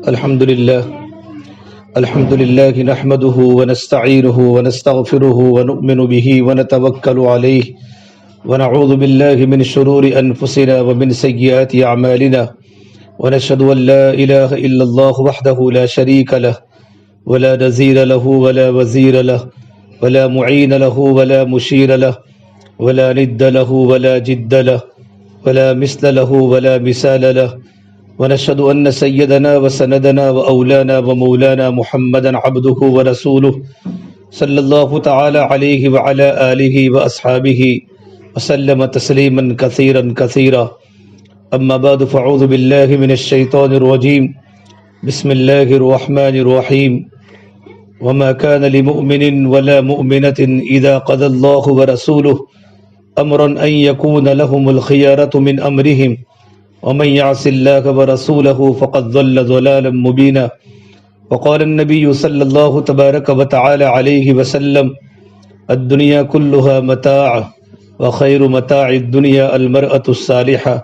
الحمد لله نحمده ونستعينه ونستغفره ونؤمن به ونتوكل عليه ونعوذ بالله من شرور أنفسنا ومن سيئات أعمالنا ونشهد أن لا إله إلا الله وحده لا شريك له ولا نظير له ولا وزير له ولا معين له ولا مشير له ولا ند له ولا جد له ولا مثل له ولا مثال له ونشهد أن سيدنا وسندنا وأولانا ومولانا محمدا عبده ورسوله صلى الله تعالى عليه وعلى آله وأصحابه وسلم تسليما كثيرا كثيرا أما بعد فأعوذ بالله من الشيطان الرجيم بسم الله الرحمن الرحيم وما كان لمؤمن ولا مؤمنة إذا قضى الله ورسوله أمرا أن يكون لهم الخيارة من أمرهم ومن يعص الله ورسوله فقد ضل ضلالا مبينا وقال النبي صلى الله تبارك وتعالى عليه وسلم الدنيا كلها متاع وخير متاع الدنيا المرأة الصالحة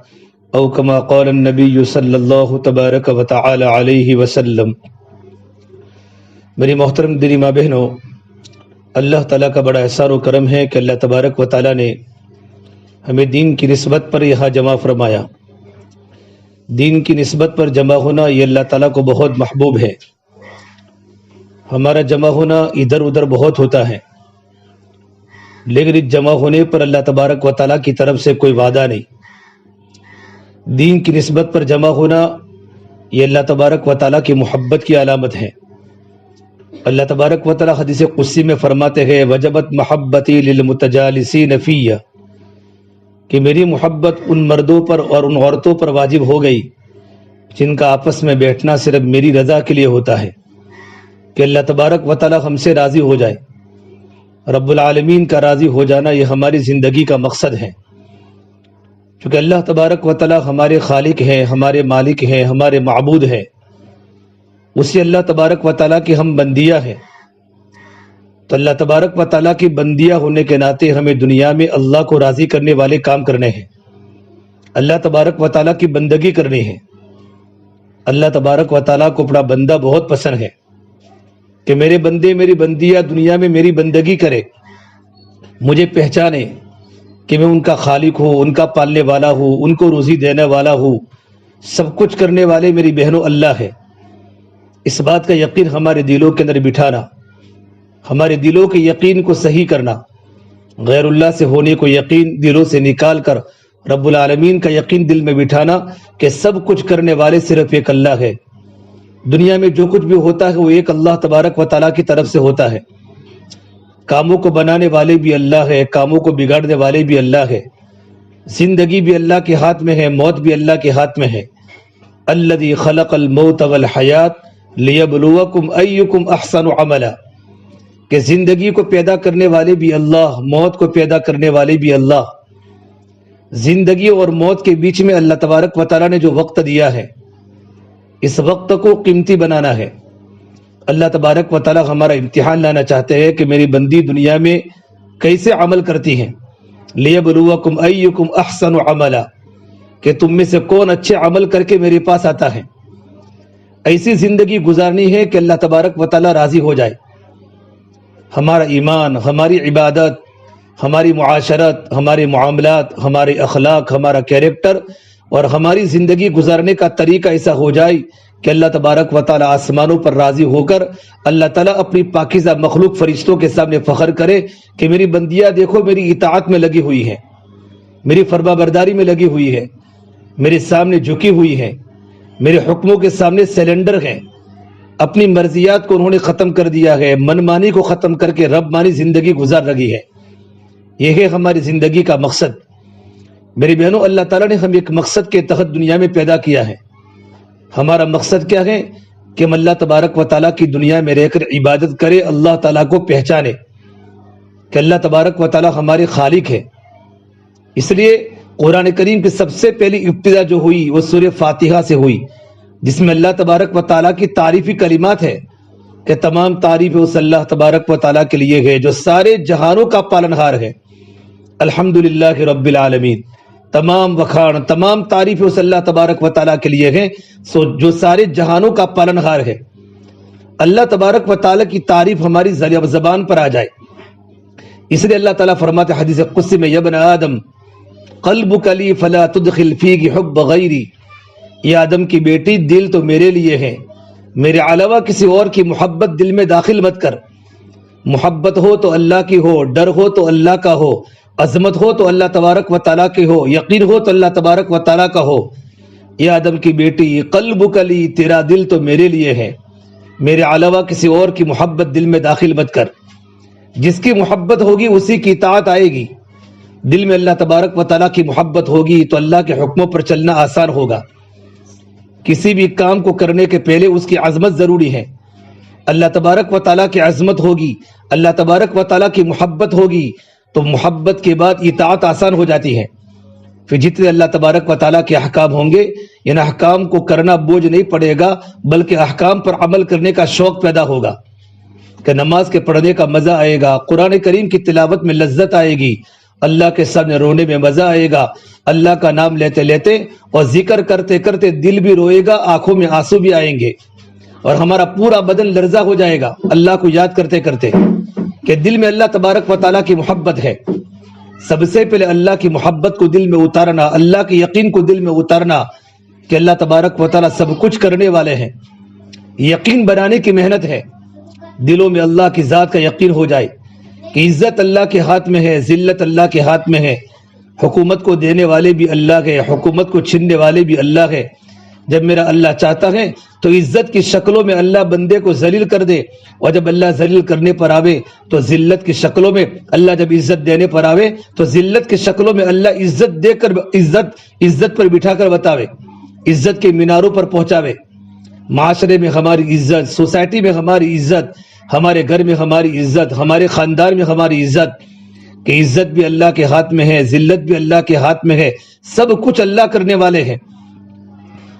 او كما قال النبي صلی اللہ تبارک و تعالی علیہ وسلم۔ میری محترم دینی ماں بہنوں، اللہ تعالیٰ کا بڑا احسان و کرم ہے کہ اللہ تبارک و تعالیٰ نے ہمیں دین کی نسبت پر یہاں جمع فرمایا۔ دین کی نسبت پر جمع ہونا یہ اللہ تعالیٰ کو بہت محبوب ہے۔ ہمارا جمع ہونا ادھر ادھر بہت ہوتا ہے، لیکن اس جمع ہونے پر اللہ تبارک و تعالیٰ کی طرف سے کوئی وعدہ نہیں۔ دین کی نسبت پر جمع ہونا یہ اللہ تبارک و تعالیٰ کی محبت کی علامت ہے۔ اللہ تبارک و تعالیٰ حدیث قدسی میں فرماتے ہیں وجبت محبتی للمتجالسین فیہ، کہ میری محبت ان مردوں پر اور ان عورتوں پر واجب ہو گئی جن کا آپس میں بیٹھنا صرف میری رضا کے لیے ہوتا ہے، کہ اللہ تبارک و تعالیٰ ہم سے راضی ہو جائے۔ رب العالمین کا راضی ہو جانا یہ ہماری زندگی کا مقصد ہے، چونکہ اللہ تبارک و تعالیٰ ہمارے خالق ہیں، ہمارے مالک ہیں، ہمارے معبود ہیں۔ اسی اللہ تبارک و تعالیٰ کی ہم بندیاں ہیں، تو اللہ تبارک و تعالیٰ کی بندیاں ہونے کے ناطے ہمیں دنیا میں اللہ کو راضی کرنے والے کام کرنے ہیں، اللہ تبارک و تعالیٰ کی بندگی کرنی ہے۔ اللہ تبارک و تعالیٰ کو اپنا بندہ بہت پسند ہے کہ میرے بندے میری بندیاں دنیا میں میری بندگی کرے، مجھے پہچانے کہ میں ان کا خالق ہوں، ان کا پالنے والا ہوں، ان کو روزی دینے والا ہوں، سب کچھ کرنے والے میری بہنوں اللہ ہے۔ اس بات کا یقین ہمارے دلوں کے اندر بٹھانا، ہمارے دلوں کے یقین کو صحیح کرنا، غیر اللہ سے ہونے کو یقین دلوں سے نکال کر رب العالمین کا یقین دل میں بٹھانا کہ سب کچھ کرنے والے صرف ایک اللہ ہے۔ دنیا میں جو کچھ بھی ہوتا ہے وہ ایک اللہ تبارک و تعالیٰ کی طرف سے ہوتا ہے۔ کاموں کو بنانے والے بھی اللہ ہے، کاموں کو بگاڑنے والے بھی اللہ ہے۔ زندگی بھی اللہ کے ہاتھ میں ہے، موت بھی اللہ کے ہاتھ میں ہے۔ الذی خلق الموت والحیات لیبلوکم ایکم احسن عملا، کہ زندگی کو پیدا کرنے والے بھی اللہ، موت کو پیدا کرنے والے بھی اللہ۔ زندگی اور موت کے بیچ میں اللہ تبارک و تعالیٰ نے جو وقت دیا ہے، اس وقت کو قیمتی بنانا ہے۔ اللہ تبارک و تعالیٰ ہمارا امتحان لانا چاہتے ہیں کہ میری بندی دنیا میں کیسے عمل کرتی ہیں، لیبلوکم ایکم احسن عملا، کہ تم میں سے کون اچھے عمل کر کے میرے پاس آتا ہے۔ ایسی زندگی گزارنی ہے کہ اللہ تبارک و تعالیٰ راضی ہو جائے۔ ہمارا ایمان، ہماری عبادت، ہماری معاشرت، ہمارے معاملات، ہمارے اخلاق، ہمارا کیریکٹر اور ہماری زندگی گزارنے کا طریقہ ایسا ہو جائے کہ اللہ تبارک و تعالیٰ آسمانوں پر راضی ہو کر اللہ تعالیٰ اپنی پاکیزہ مخلوق فرشتوں کے سامنے فخر کرے کہ میری بندیاں دیکھو میری اطاعت میں لگی ہوئی ہے، میری فرما برداری میں لگی ہوئی ہے، میرے سامنے جھکی ہوئی ہے، میرے حکموں کے سامنے سیلنڈر ہیں، اپنی مرضیات کو انہوں نے ختم کر دیا ہے، من مانی کو ختم کر کے رب مانی زندگی گزار رہی ہے۔ یہ ہے ہماری زندگی کا مقصد۔ میری بہنوں، اللہ تعالیٰ نے ہم ایک مقصد کے تحت دنیا میں پیدا کیا ہے۔ ہمارا مقصد کیا ہے کہ ہم اللہ تبارک و تعالیٰ کی دنیا میں رہ کر عبادت کرے، اللہ تعالیٰ کو پہچانے کہ اللہ تبارک و تعالیٰ ہمارے خالق ہے۔ اس لیے قرآن کریم کی سب سے پہلی ابتدا جو ہوئی وہ سورہ فاتحہ سے ہوئی، جس میں اللہ تبارک و تعالیٰ کی تعریفی کلمات ہے کہ تمام تعریف اس اللہ تبارک و تعالیٰ کے لیے ہے جو سارے جہانوں کا پالنہار ہے۔ الحمدللہ رب العالمین، تمام وکھان تمام تعریف اس اللہ تبارک و تعالیٰ کے لیے ہیں جو سارے جہانوں کا پالنہار ہے۔ اللہ تبارک و تعالیٰ کی تعریف ہماری زبان پر آ جائے، اس لیے اللہ تعالیٰ فرماتے حدیث قدسی میں، یا ابن آدم قلبک لی فلا تدخل فیہ حب غیری، یہ آدم کی بیٹی دل تو میرے لیے ہے، میرے علاوہ کسی اور کی محبت دل میں داخل مت کر۔ محبت ہو تو اللہ کی ہو، ڈر ہو تو اللہ کا ہو، عظمت ہو تو اللہ تبارک و تعالیٰ کی ہو، یقین ہو تو اللہ تبارک و تعالیٰ کا ہو۔ یہ آدم کی بیٹی قلبک لی، تیرا دل تو میرے لیے ہے، میرے علاوہ کسی اور کی محبت دل میں داخل مت کر۔ جس کی محبت ہوگی اسی کی اطاعت آئے گی۔ دل میں اللہ تبارک و تعالیٰ کی محبت ہوگی تو اللہ کے حکموں پر چلنا آسان ہوگا۔ کسی بھی کام کو کرنے کے پہلے اس کی عظمت ضروری ہے۔ اللہ تبارک و تعالیٰ کی عظمت ہوگی، اللہ تبارک و تعالیٰ کی محبت ہوگی تو محبت کے بعد اطاعت آسان ہو جاتی ہے۔ پھر جتنے اللہ تبارک و تعالیٰ کے احکام ہوں گے، ان احکام کو کرنا بوجھ نہیں پڑے گا، بلکہ احکام پر عمل کرنے کا شوق پیدا ہوگا کہ نماز کے پڑھنے کا مزہ آئے گا، قرآن کریم کی تلاوت میں لذت آئے گی، اللہ کے سامنے رونے میں مزہ آئے گا، اللہ کا نام لیتے لیتے اور ذکر کرتے کرتے دل بھی روئے گا، آنکھوں میں آنسو بھی آئیں گے، اور ہمارا پورا بدن لرزہ ہو جائے گا اللہ کو یاد کرتے کرتے کہ دل میں اللہ تبارک و تعالیٰ کی محبت ہے۔ سب سے پہلے اللہ کی محبت کو دل میں اتارنا، اللہ کے یقین کو دل میں اتارنا کہ اللہ تبارک و تعالیٰ سب کچھ کرنے والے ہیں، یقین بنانے کی محنت ہے۔ دلوں میں اللہ کی ذات کا یقین ہو جائے کہ عزت اللہ کے ہاتھ میں ہے، ذلت اللہ کے ہاتھ میں ہے، حکومت کو دینے والے بھی اللہ ہے، حکومت کو چھیننے والے بھی اللہ ہے۔ جب میرا اللہ چاہتا ہے تو عزت کی شکلوں میں اللہ بندے کو ذلیل کر دے، اور جب اللہ ذلیل کرنے پر آوے تو ذلت کی شکلوں میں اللہ جب عزت دینے پر آوے تو ذلت کی شکلوں میں اللہ عزت دے کر عزت پر بٹھا کر بتاوے، عزت کے میناروں پر پہنچاوے۔ معاشرے میں ہماری عزت، سوسائٹی میں ہماری عزت، ہمارے گھر میں ہماری عزت، ہمارے خاندان میں ہماری عزت، کہ عزت بھی اللہ کے ہاتھ میں ہے، ذلت بھی اللہ کے ہاتھ میں ہے، سب کچھ اللہ کرنے والے ہیں۔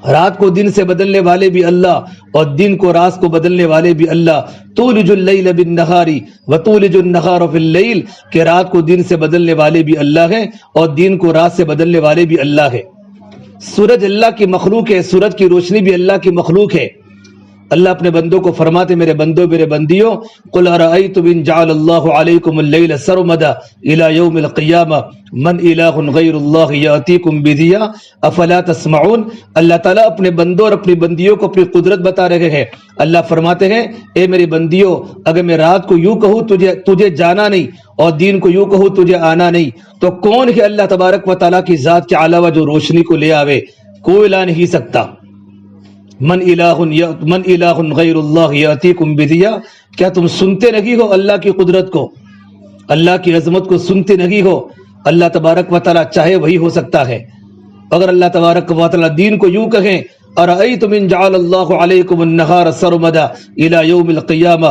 رات کو دن سے بدلنے والے بھی اللہ، اور دن کو رات کو بدلنے والے بھی اللہ۔ تولج اللیل بالنہار وتولج النہار فی اللیل، کہ رات کو دن سے بدلنے والے بھی اللہ ہیں اور دن کو رات سے بدلنے والے بھی اللہ ہے۔ سورج اللہ کی مخلوق ہے، سورج کی روشنی بھی اللہ کی مخلوق ہے۔ اللہ اپنے بندوں کو فرماتے، میرے بندوں میرے بندیوں، قل ارأیتم ان جعل اللہ علیکم اللیل سرمدا الی یوم القیامہ من الہ غیر اللہ یاتیکم بضیاء افلا تسمعون۔ اللہ تعالیٰ اپنے بندوں اور اپنی بندیوں کو اپنی قدرت بتا رہے ہیں۔ اللہ فرماتے ہیں، اے میری بندیوں، اگر میں رات کو یوں کہوں تجھے جانا نہیں، اور دین کو یوں کہوں تجھے آنا نہیں، تو کون ہے اللہ تبارک و تعالیٰ کی ذات کے علاوہ جو روشنی کو لے آوے؟ کوئی لا نہیں سکتا۔ من الہ غیر اللہ یاتیکم بضیاء، کیا تم سنتے نہیں ہو اللہ کی قدرت کو، اللہ کی عظمت کو سنتے نہیں ہو؟ اللہ تبارک و تعالیٰ چاہے وہی ہو سکتا ہے۔ اگر اللہ تبارک و تعالیٰ دین کو یوں کہیں، ارأیتم ان جعل اللہ علیکم النہار سرمدا الی یوم القیامہ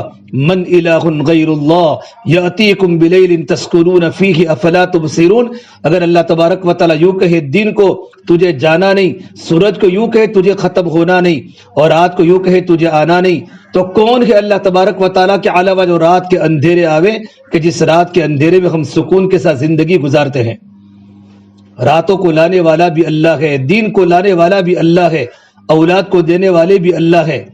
من الہ غیر اللہ یاتیکم بلیل تسکنون فیہ افلا تبصرون۔ اگر اللہ تبارک و تعالیٰ یوں کہے دن کو تجھے جانا نہیں، سورج کو یوں کہے تجھے ختم ہونا نہیں، اور رات کو یوں کہے تجھے آنا نہیں، تو کون ہے اللہ تبارک و تعالیٰ کے علاوہ جو رات کے اندھیرے آوے، کہ جس رات کے اندھیرے میں ہم سکون کے ساتھ زندگی گزارتے ہیں۔ راتوں کو لانے والا بھی اللہ ہے، دین کو لانے والا بھی اللہ ہے، اولاد کو دینے والے بھی اللہ ہے۔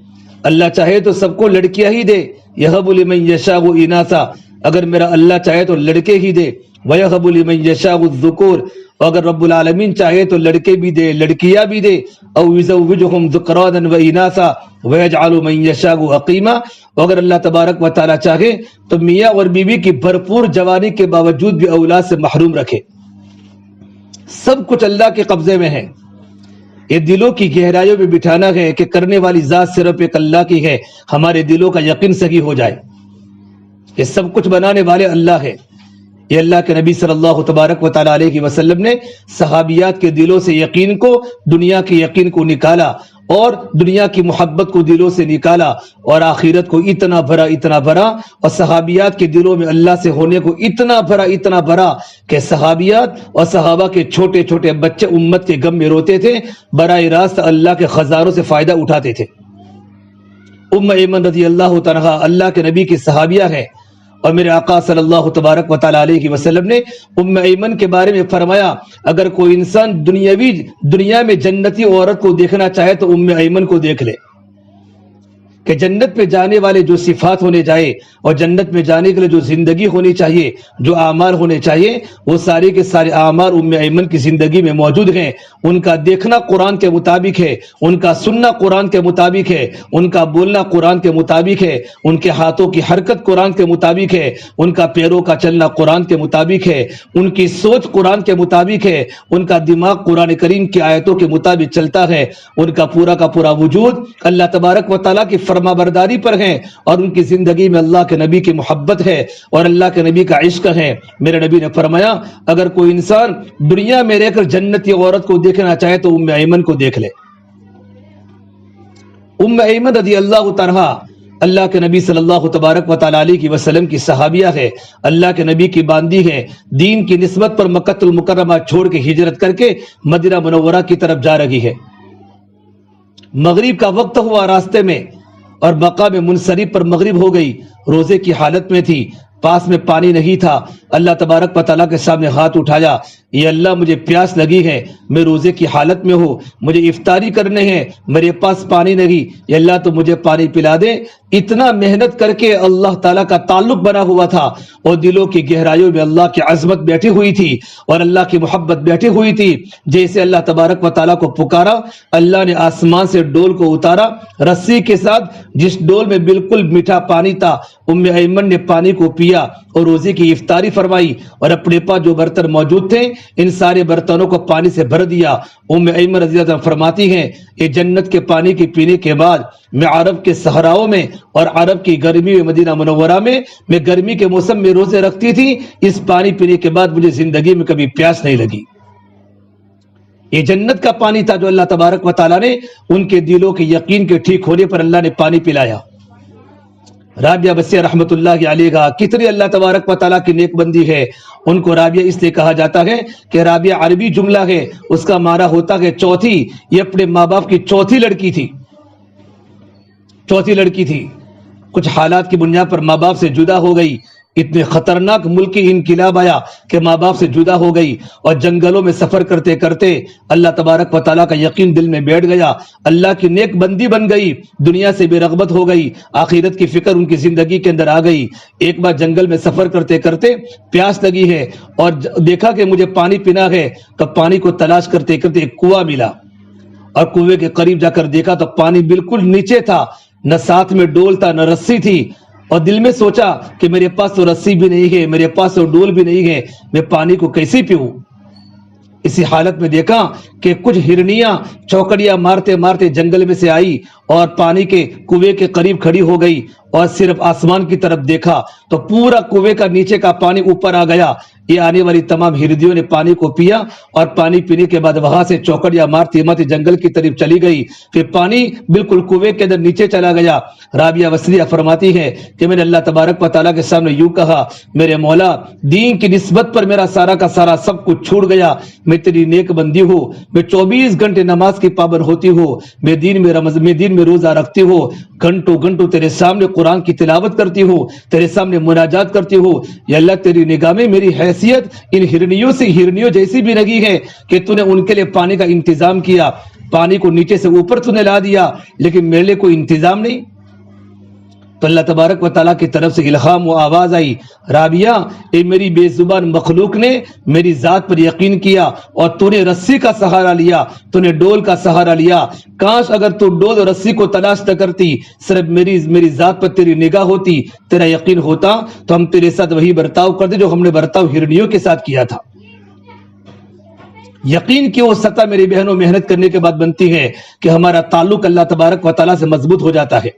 اللہ چاہے تو سب کو لڑکیاں ہی دے، یہب لمن یشاء اناثا، اگر میرا اللہ چاہے تو لڑکے ہی دے، ویہب لمن یشاء الذکور، اگر رب العالمین چاہے تو لڑکے بھی دے لڑکیاں بھی دے، او یزوجہم ذکرانا واناثا ویجعل من یشاء عقیما، اگر اللہ تبارک و تعالیٰ چاہے تو میاں اور بیوی کی بھرپور جوانی کے باوجود بھی اولاد سے محروم رکھے۔ سب کچھ اللہ کے قبضے میں ہے۔ یہ دلوں کی گہرائیوں میں بٹھانا ہے کہ کرنے والی ذات صرف ایک اللہ کی ہے، ہمارے دلوں کا یقین صحیح ہو جائے۔ یہ سب کچھ بنانے والے اللہ ہے۔ یہ اللہ کے نبی صلی اللہ تبارک و تعالیٰ علیہ وسلم نے صحابیات کے دلوں سے یقین کو، دنیا کے یقین کو نکالا، اور دنیا کی محبت کو دلوں سے نکالا، اور آخرت کو اتنا بھرا، اور صحابیات کے دلوں میں اللہ سے ہونے کو اتنا بھرا کہ صحابیات اور صحابہ کے چھوٹے چھوٹے بچے امت کے غم میں روتے تھے، براہ راست اللہ کے خزانوں سے فائدہ اٹھاتے تھے۔ ام ایمن رضی اللہ تعالیٰ اللہ کے نبی کی صحابیہ ہے، اور میرے آقا صلی اللہ تبارک و تعالیٰ علیہ وسلم نے ام ایمن کے بارے میں فرمایا اگر کوئی انسان دنیا میں جنتی عورت کو دیکھنا چاہے تو ام ایمن کو دیکھ لے کہ جنت میں جانے والے جو صفات ہونے جائے اور جنت میں جانے کے لیے جو زندگی ہونی چاہیے، جو اعمال ہونے چاہیے، وہ سارے کے سارے اعمال ام ایمن کی زندگی میں موجود ہیں۔ ان کا دیکھنا قرآن کے مطابق ہے، ان کا سننا قرآن کے مطابق ہے، ان کا بولنا قرآن کے مطابق ہے، ان کے ہاتھوں کی حرکت قرآن کے مطابق ہے، ان کا پیروں کا چلنا قرآن کے مطابق ہے، ان کی سوچ قرآن کے مطابق ہے، ان کا دماغ قرآن کریم کی آیتوں کے مطابق چلتا ہے، ان کا پورا وجود اللہ تبارک و تعالیٰ کی فرما برداری پر ہیں، اور ان کی زندگی میں اللہ کے نبی کی محبت ہے اور اللہ کے نبی کا عشق ہے۔ میرے نبی نے فرمایا اگر کوئی انسان دنیا میں رہ کر جنتی عورت کو دیکھنا چاہے تو ام ایمن کو دیکھ لے۔ ام ایمن رضی اللہ تعالی اللہ کے نبی صلی اللہ تبارک و تعالیٰ علیہ وسلم کی صحابیہ ہے، اللہ کے نبی کی باندی ہے، دین کی نسبت پر مکہ المکرمہ چھوڑ کے ہجرت کر کے مدینہ منورہ کی طرف جا رہی ہے۔ مغرب کا وقت ہوا راستے میں، اور مقام منصرف پر مغرب ہو گئی، روزے کی حالت میں تھی، پاس میں پانی نہیں تھا۔ اللہ تبارک و تعالیٰ کے سامنے ہاتھ اٹھایا، یہ اللہ مجھے پیاس لگی ہے، میں روزے کی حالت میں ہوں، مجھے افطاری کرنے ہیں، میرے پاس پانی نہیں، یہ اللہ تو مجھے پانی پلا دے۔ اتنا محنت کر کے اللہ تعالیٰ کا تعلق بنا ہوا تھا، اور دلوں کی گہرائیوں میں اللہ کی عظمت بیٹھی ہوئی تھی اور اللہ کی محبت بیٹھی ہوئی تھی۔ جیسے اللہ تبارک و تعالیٰ کو پکارا، اللہ نے آسمان سے ڈول کو اتارا رسی کے ساتھ، جس ڈول میں بالکل میٹھا پانی تھا۔ ام ایمن نے پانی کو پیا اور روزے کی افطاری فرمائی، اور اپنے پاس جو برتن موجود تھے ان سارے برتنوں کو پانی سے بھر دیا۔ ام ایمن رضی اللہ عنہ فرماتی ہیں یہ جنت کے پانی کے پینے کے بعد میں عرب کے صحراؤں میں اور عرب کی گرمی میں مدینہ منورہ میں گرمی کے موسم میں روزے رکھتی تھی، اس پانی پینے کے بعد مجھے زندگی میں کبھی پیاس نہیں لگی۔ یہ جنت کا پانی تھا جو اللہ تبارک و تعالیٰ نے ان کے دلوں کے یقین کے ٹھیک ہونے پر اللہ نے پانی پلایا۔ رابعہ بصیرہ رحمت اللہ علیہا کتنی اللہ تبارک و تعالیٰ کی نیک بندی ہے۔ ان کو رابعہ اس لیے کہا جاتا ہے کہ رابعہ عربی جملہ ہے، اس کا معنی ہوتا ہے چوتھی۔ یہ اپنے ماں باپ کی چوتھی لڑکی تھی، چوتھی لڑکی تھی۔ کچھ حالات کی بنیاد پر ماں باپ سے جدا ہو گئی، اتنے خطرناک ملکی انقلاب آیا کہ ماں باپ سے جدا ہو گئی، اور جنگلوں میں سفر کرتے کرتے اللہ تبارک و تعالیٰ کا یقین دل میں بیٹھ گیا، اللہ کی نیک بندی بن گئی، دنیا سے بے رغبت ہو گئی، آخرت کی فکر ان کی زندگی کے اندر آ گئی۔ ایک بار جنگل میں سفر کرتے کرتے پیاس لگی ہے اور دیکھا کہ مجھے پانی پینا ہے، تو پانی کو تلاش کرتے کرتے ایک کنواں ملا، اور کنویں کے قریب جا کر دیکھا تو پانی بالکل نیچے تھا، نہ ساتھ میں ڈول تھا نہ رسی تھی، اور دل میں سوچا کہ میرے پاس تو رسی بھی نہیں ہے، میرے پاس تو ڈول بھی نہیں ہے، میں پانی کو کیسے پیوں۔ اسی حالت میں دیکھا کہ کچھ ہرنیاں چوکڑیاں مارتے مارتے جنگل میں سے آئی اور پانی کے کنویں کے قریب کھڑی ہو گئی، اور صرف آسمان کی طرف دیکھا تو پورا کنویں کا نیچے کا پانی اوپر آ گیا۔ یہ آنے والی تمام ہردیوں نے پانی کو پیا، اور پانی پینے کے بعد وہاں سے چوکڑیاں مارتی مارتی جنگل کی طرف چلی گئی، پھر پانی بالکل کنویں کے اندر نیچے چلا گیا۔ رابعہ بصریہ فرماتی ہے کہ میں نے اللہ تبارک و تعالیٰ کے سامنے یوں کہا، میرے مولا دین کی نسبت پر میرا سارا کا سارا سب کچھ چھوٹ گیا، میں تیری نیک بندی ہوں، میں 24 گھنٹے نماز کی پابند ہوتی ہوں، میں دین میں روزہ رکھتی ہوں، گھنٹوں گھنٹوں تیرے سامنے قرآن کی تلاوت کرتی ہوں، تیرے سامنے مناجات کرتی ہوں۔ یا اللہ تیری نگاہ میں میری حیثیت ان ہرنیوں جیسی بھی نہیں ہے کہ تو نے ان کے لیے پانی کا انتظام کیا، پانی کو نیچے سے اوپر تو نے لا دیا، لیکن میرے لیے کوئی انتظام نہیں۔ تو اللہ تبارک و تعالیٰ کی طرف سے الہام و آواز آئی، رابعہ اے میری بے زبان مخلوق نے میری ذات پر یقین کیا، اور تو نے رسی کا سہارا لیا، تو نے ڈول کا سہارا لیا، کاش اگر تو ڈول اور رسی کو تلاش نہ کرتی، صرف میری ذات پر تیری نگاہ ہوتی، تیرا یقین ہوتا، تو ہم تیرے ساتھ وہی برتاؤ کرتے جو ہم نے برتاؤ ہرنیوں کے ساتھ کیا تھا۔ یقین کی وہ سطح میری بہنوں محنت کرنے کے بعد بنتی ہے کہ ہمارا تعلق اللہ تبارک و تعالیٰ سے مضبوط ہو جاتا ہے۔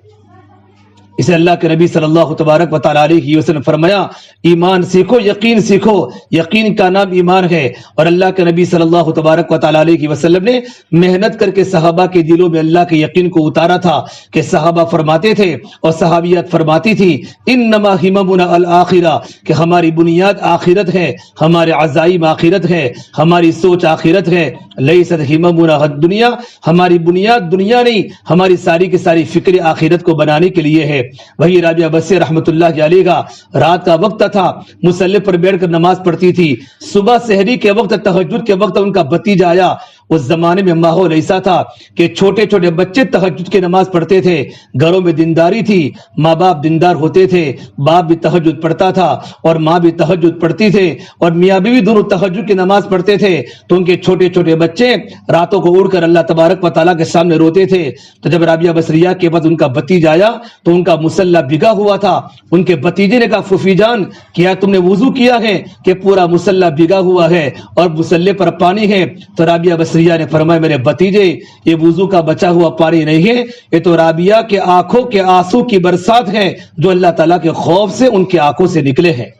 اسے اللہ کے نبی صلی اللہ تبارک و تعالیٰ علیہ وسلم فرمایا، ایمان سیکھو، یقین سیکھو، یقین کا نام ایمان ہے۔ اور اللہ کے نبی صلی اللہ تبارک و تعالیٰ علیہ وسلم نے محنت کر کے صحابہ کے دلوں میں اللہ کے یقین کو اتارا تھا کہ صحابہ فرماتے تھے اور صحابیات فرماتی تھی، انما ہممنا الآخرہ، کہ ہماری بنیاد آخرت ہے، ہمارے عزائم آخرت ہے، ہماری سوچ آخرت ہے، لیست ہممنا الدنیا، ہماری بنیاد دنیا نہیں، ہماری ساری کی ساری فکر آخرت کو بنانے کے لیے ہے۔ ہے. وہی رابعہ بصری رحمۃ اللہ علیہ کا رات کا وقت تھا, مصلی پر بیٹھ کر نماز پڑھتی تھی. صبح سحری کے وقت, تہجد کے وقت ان کا بھتیجا آیا. اس زمانے میں ماحول ایسا تھا کہ چھوٹے چھوٹے بچے تہجد کی نماز پڑھتے تھے. گھروں میں دینداری تھی, ماں باپ دیندار ہوتے تھے, باپ بھی تہجد پڑھتا تھا اور ماں بھی تہجد پڑھتی تھے, اور میاں بیوی دونوں تہجد کی نماز پڑھتے تھے. تو ان کے چھوٹے چھوٹے بچے راتوں کو اڑ کر اللہ تبارک و تعالیٰ کے سامنے روتے تھے. تو جب رابعہ بصریہ کے بعد ان کا بھتیجا آیا تو ان کا مصلی بھگا ہوا تھا. ان کے بھتیجے نے کہا, پھوپھی جان کیا تم نے وضو کیا ہے کہ پورا مصلی بھگا ہوا ہے اور مصلی پر پانی ہے؟ تو رابعہ بصریہ نے فرمایا, میرے بھتیجے یہ وضو کا بچا ہوا پانی نہیں ہے, یہ تو رابعہ کے آنکھوں کے آنسو کی برسات ہے جو اللہ تعالیٰ کے خوف سے ان کی آنکھوں سے نکلے ہیں.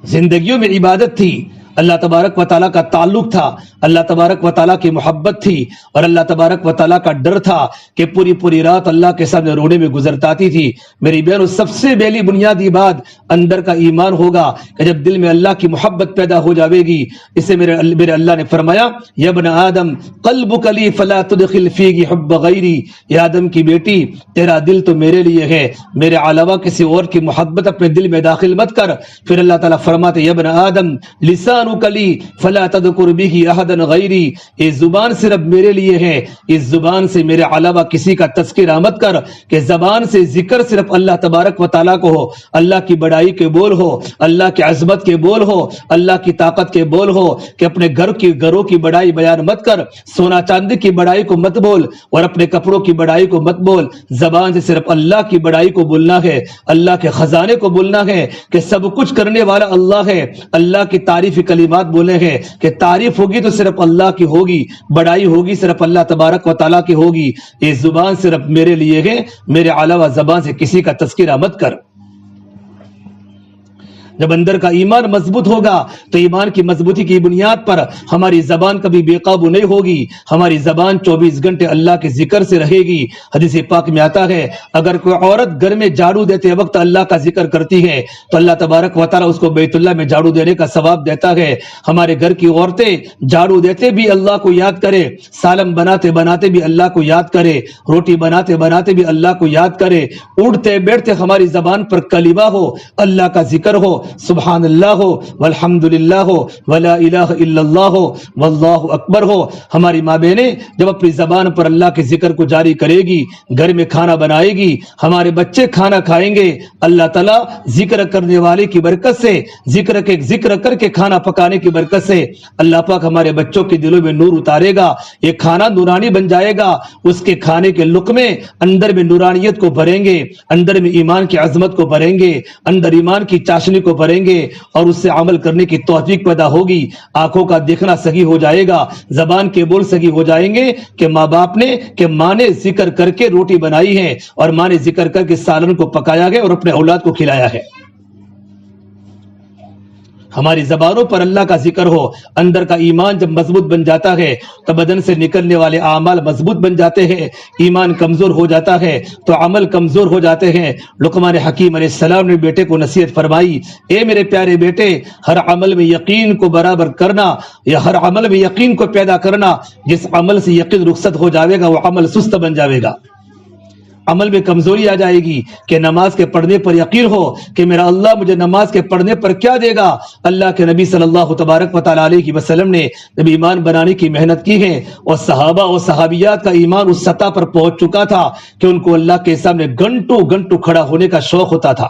زندگیوں میں عبادت تھی, اللہ تبارک و تعالیٰ کا تعلق تھا, اللہ تبارک و تعالیٰ کی محبت تھی, اور اللہ تبارک و تعالیٰ کا ڈر تھا کہ پوری پوری رات اللہ کے سامنے رونے میں گزرتاتی تھی. میری بہنوں, سب سے پہلی بنیادی بات اندر کا ایمان ہوگا کہ جب دل میں اللہ کی محبت پیدا ہو جاوے گی. اسے میرے اللہ نے فرمایا, یا ابن آدم قلبک لی فلا تدخل فیہ حب غیری, یا آدم کی بیٹی تیرا دل تو میرے لیے ہے, میرے علاوہ کسی اور کی محبت اپنے دل میں داخل مت کر. پھر اللہ تعالیٰ فرماتے, یا ابن آدم لسانک لی فلا تذکر بہ احدا غیری, یہ زبان صرف میرے لیے ہے, اس زبان سے میرے علاوہ کسی کا تذکرہ مت کر. کہ زبان سے ذکر صرف اللہ تبارک و تعالیٰ کو ہو, اللہ کی بڑائی کے بول ہو, اللہ کی عظمت کے بول ہو, اللہ کی طاقت کے بول ہو. کہ اپنے گھروں کی بڑائی بیان مت کر, سونا چاندی کی بڑائی کو مت بول, اور اپنے کپڑوں کی بڑائی کو مت بول. زبان سے صرف اللہ کی بڑائی کو بولنا ہے, اللہ کے خزانے کو بولنا ہے کہ سب کچھ کرنے والا اللہ ہے. اللہ کی تعریفی کلمات بولے ہیں کہ تعریف ہوگی تو صرف اللہ کی ہوگی, بڑائی ہوگی صرف اللہ تبارک و تعالیٰ کی ہوگی. یہ زبان صرف میرے لیے ہے, میرے علاوہ زبان سے کسی کا تذکرہ مت کر. جب اندر کا ایمان مضبوط ہوگا تو ایمان کی مضبوطی کی بنیاد پر ہماری زبان کبھی بے قابو نہیں ہوگی. ہماری زبان 24 گھنٹے اللہ کے ذکر سے رہے گی. حدیث پاک میں آتا ہے, اگر کوئی عورت گھر میں جھاڑو دیتے وقت اللہ کا ذکر کرتی ہے تو اللہ تبارک و تعالیٰ اس کو بیت اللہ میں جھاڑو دینے کا ثواب دیتا ہے. ہمارے گھر کی عورتیں جھاڑو دیتے بھی اللہ کو یاد کرے, سالن بناتے بناتے بھی اللہ کو یاد کرے, روٹی بناتے بناتے بھی اللہ کو یاد کرے, اٹھتے بیٹھتے ہماری زبان پر کلمہ ہو, اللہ کا ذکر ہو, سبحان اللہ ہو, والحمد للہ ہو, ولا الہ الا اللہ ہو, واللہ اکبر ہو. ہماری ماں بہنیں جب اپنی زبان پر اللہ کے ذکر کو جاری کرے گی, گھر میں کھانا بنائے گی, ہمارے بچے کھانا کھائیں گے, اللہ تعالیٰ ذکر کرنے والے کی برکت سے, ذکر کر کے کھانا پکانے کی برکت سے اللہ پاک ہمارے بچوں کے دلوں میں نور اتارے گا. یہ کھانا نورانی بن جائے گا. اس کے کھانے کے لقمے اندر میں نورانیت کو بھریں گے, اندر میں ایمان کی عظمت کو بھریں گے, اندر ایمان کی چاشنی کو بھریں گے, اور اس سے عمل کرنے کی توفیق پیدا ہوگی. آنکھوں کا دیکھنا صحیح ہو جائے گا, زبان کے بول صحیح ہو جائیں گے کہ ماں باپ نے, کہ ماں نے ذکر کر کے روٹی بنائی ہے, اور ماں نے ذکر کر کے سالن کو پکایا ہے اور اپنے اولاد کو کھلایا ہے. ہماری زبانوں پر اللہ کا ذکر ہو, اندر کا ایمان جب مضبوط بن جاتا ہے تو بدن سے نکلنے والے اعمال مضبوط بن جاتے ہیں. ایمان کمزور ہو جاتا ہے تو عمل کمزور ہو جاتے ہیں. لقمان حکیم علیہ السلام نے بیٹے کو نصیحت فرمائی, اے میرے پیارے بیٹے, ہر عمل میں یقین کو برابر کرنا, یا ہر عمل میں یقین کو پیدا کرنا. جس عمل سے یقین رخصت ہو جاوے گا وہ عمل سست بن جاوے گا. عمل میں کمزوری آ جائے گی کہ نماز کے پڑھنے پر یقین ہو کہ میرا اللہ مجھے نماز کے پڑھنے پر کیا دے گا. اللہ کے نبی صلی اللہ تبارک و تعالیٰ علیہ وسلم نے جب ایمان بنانے کی محنت کی ہے اور صحابہ اور صحابیات کا ایمان اس سطح پر پہنچ چکا تھا کہ ان کو اللہ کے سامنے گھنٹوں کھڑا ہونے کا شوق ہوتا تھا.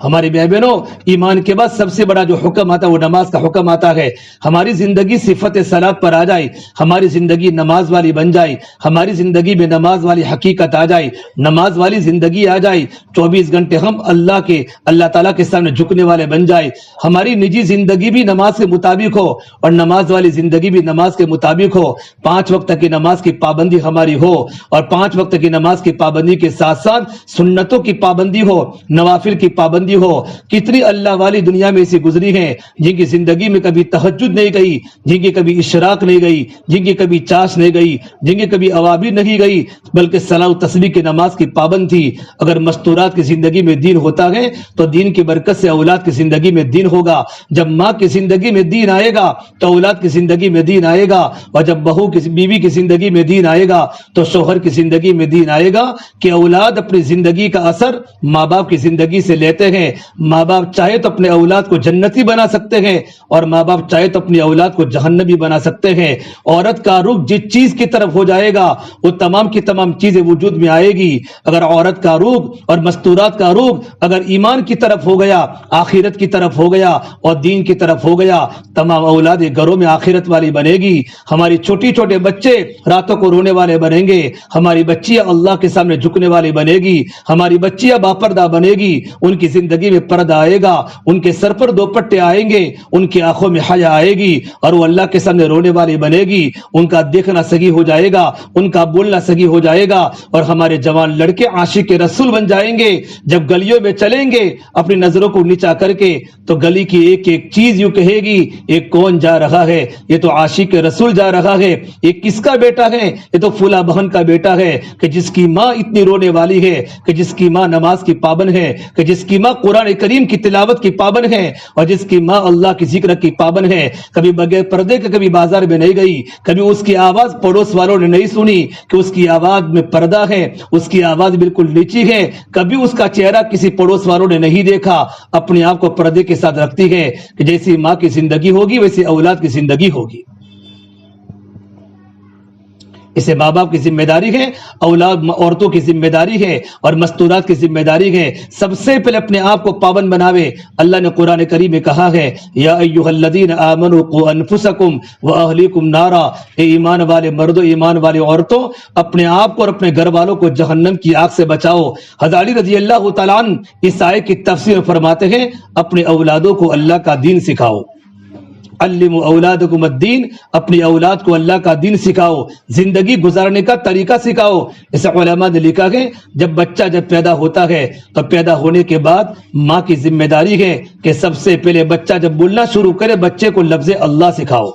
ہماری بہنوں, ایمان کے بعد سب سے بڑا جو حکم آتا ہے وہ نماز کا حکم آتا ہے. ہماری زندگی صفت صلاۃ پر آ جائے, ہماری زندگی نماز والی بن جائے, ہماری زندگی میں نماز والی حقیقت آ جائے, نماز والی زندگی آ جائے, 24 گھنٹے ہم اللہ تعالیٰ کے سامنے جھکنے والے بن جائے. ہماری نجی زندگی بھی نماز کے مطابق ہو اور نماز والی زندگی بھی نماز کے مطابق ہو. 5 وقت کی نماز کی پابندی ہماری ہو, اور 5 وقت کی نماز کی پابندی کے ساتھ ساتھ سنتوں کی پابندی ہو, نوافل کی پابندی پابندی ہو. کتنی اللہ والی دنیا میں ایسی گزری ہیں جن کی زندگی میں کبھی تہجد نہیں گئی، جن کی کبھی اشراق نہیں گئی، جن کی کبھی چاش نہیں گئی، جن کی کبھی اوابر نہیں گئی، بلکہ صلاۃ و تسبیح کی نماز کی پابند تھی. اگر مستورات کی زندگی میں دین ہوتا ہے تو دین کی برکت سے اولاد کی زندگی میں دین ہوگا. جب ماں کی زندگی میں دین آئے گا تو اولاد کی زندگی میں دین آئے گا، اور جب بہو کی بیوی کی زندگی میں دین آئے گا تو شوہر کی زندگی میں دین آئے گا. کہ اولاد اپنی زندگی کا اثر ماں باپ کی زندگی سے لیتے ہیں. ماں باپ چاہے تو اپنے اولاد کو جنتی بنا سکتے ہیں، اور ماں باپ چاہے تو اپنی اولاد کو جہنمی بنا سکتے ہیں. عورت کا رخ جس چیز کی طرف ہو جائے گا وہ تمام کی تمام چیزیں وجود میں آئے گی. اگر عورت کا رخ اور مستورات کا رخ اگر ایمان کی طرف ہو گیا، آخرت کی طرف ہو گیا اور دین کی طرف ہو گیا، تمام اولاد گھروں میں آخرت والی بنے گی. ہماری چھوٹی چھوٹے بچے راتوں کو رونے والے بنیں گے، ہماری بچیاں اللہ کے سامنے جھکنے والی بنے گی، ہماری بچیاں باپردہ بنے گی. ان کی زندگی میں پردہ آئے گا، ان کے سر پر دوپٹے آئیں گے، ان کی آنکھوں میں حیا آئے گی اور وہ اللہ کے سامنے رونے والی بنے گی. ان کا دیکھنا صحیح ہو جائے گا، ان کا بولنا صحیح ہو جائے گا، اور ہمارے جوان لڑکے عاشق رسول بن جائیں گے. جب گلیوں میں چلیں گے اپنی نظروں کو نیچا کر کے تو گلی کی ایک ایک چیز یوں کہے گی یہ کون جا رہا ہے؟ یہ تو عاشق رسول جا رہا ہے. یہ کس کا بیٹا ہے؟ یہ تو فلاں بہن کا بیٹا ہے کہ جس کی ماں اتنی رونے والی ہے، کہ جس کی ماں نماز کی پابند ہے، کہ جس کی ماں قرآن کریم کی تلاوت کی پابند ہے، اور جس کی ماں اللہ کی ذکر کی پابند ہے. کبھی بغیر پردے کے کبھی بازار میں نہیں گئی، کبھی اس کی آواز پڑوس والوں نے نہیں سنی کہ اس کی آواز میں پردہ ہے، اس کی آواز بالکل نیچی ہے، کبھی اس کا چہرہ کسی پڑوس والوں نے نہیں دیکھا. اپنے آپ کو پردے کے ساتھ رکھتی ہے کہ جیسی ماں کی زندگی ہوگی ویسی اولاد کی زندگی ہوگی. اسے ماں باپ کی ذمہ داری ہے، اولاد عورتوں کی ذمہ داری ہے، اور مستورات کی ذمہ داری ہے. سب سے پہلے اپنے آپ کو پابند بناوے. اللہ نے قرآن کریم میں کہا ہے یا ایھا الذین آمنوا قوا انفسکم واہلیکم نارا، اے ایمان والے مردوں، ایمان والی عورتوں، اپنے آپ کو اور اپنے گھر والوں کو جہنم کی آگ سے بچاؤ. حضرت علی رضی اللہ تعالیٰ عنہ اس آیت کی تفسیر فرماتے ہیں اپنے اولادوں کو اللہ کا دین سکھاؤ. علموا اولادکم الدین، اپنی اولاد کو اللہ کا دین سکھاؤ، زندگی گزارنے کا طریقہ سکھاؤ. اس علماء نے لکھا ہے جب بچہ جب پیدا ہوتا ہے تو پیدا ہونے کے بعد ماں کی ذمہ داری ہے کہ سب سے پہلے بچہ جب بولنا شروع کرے بچے کو لفظ اللہ سکھاؤ.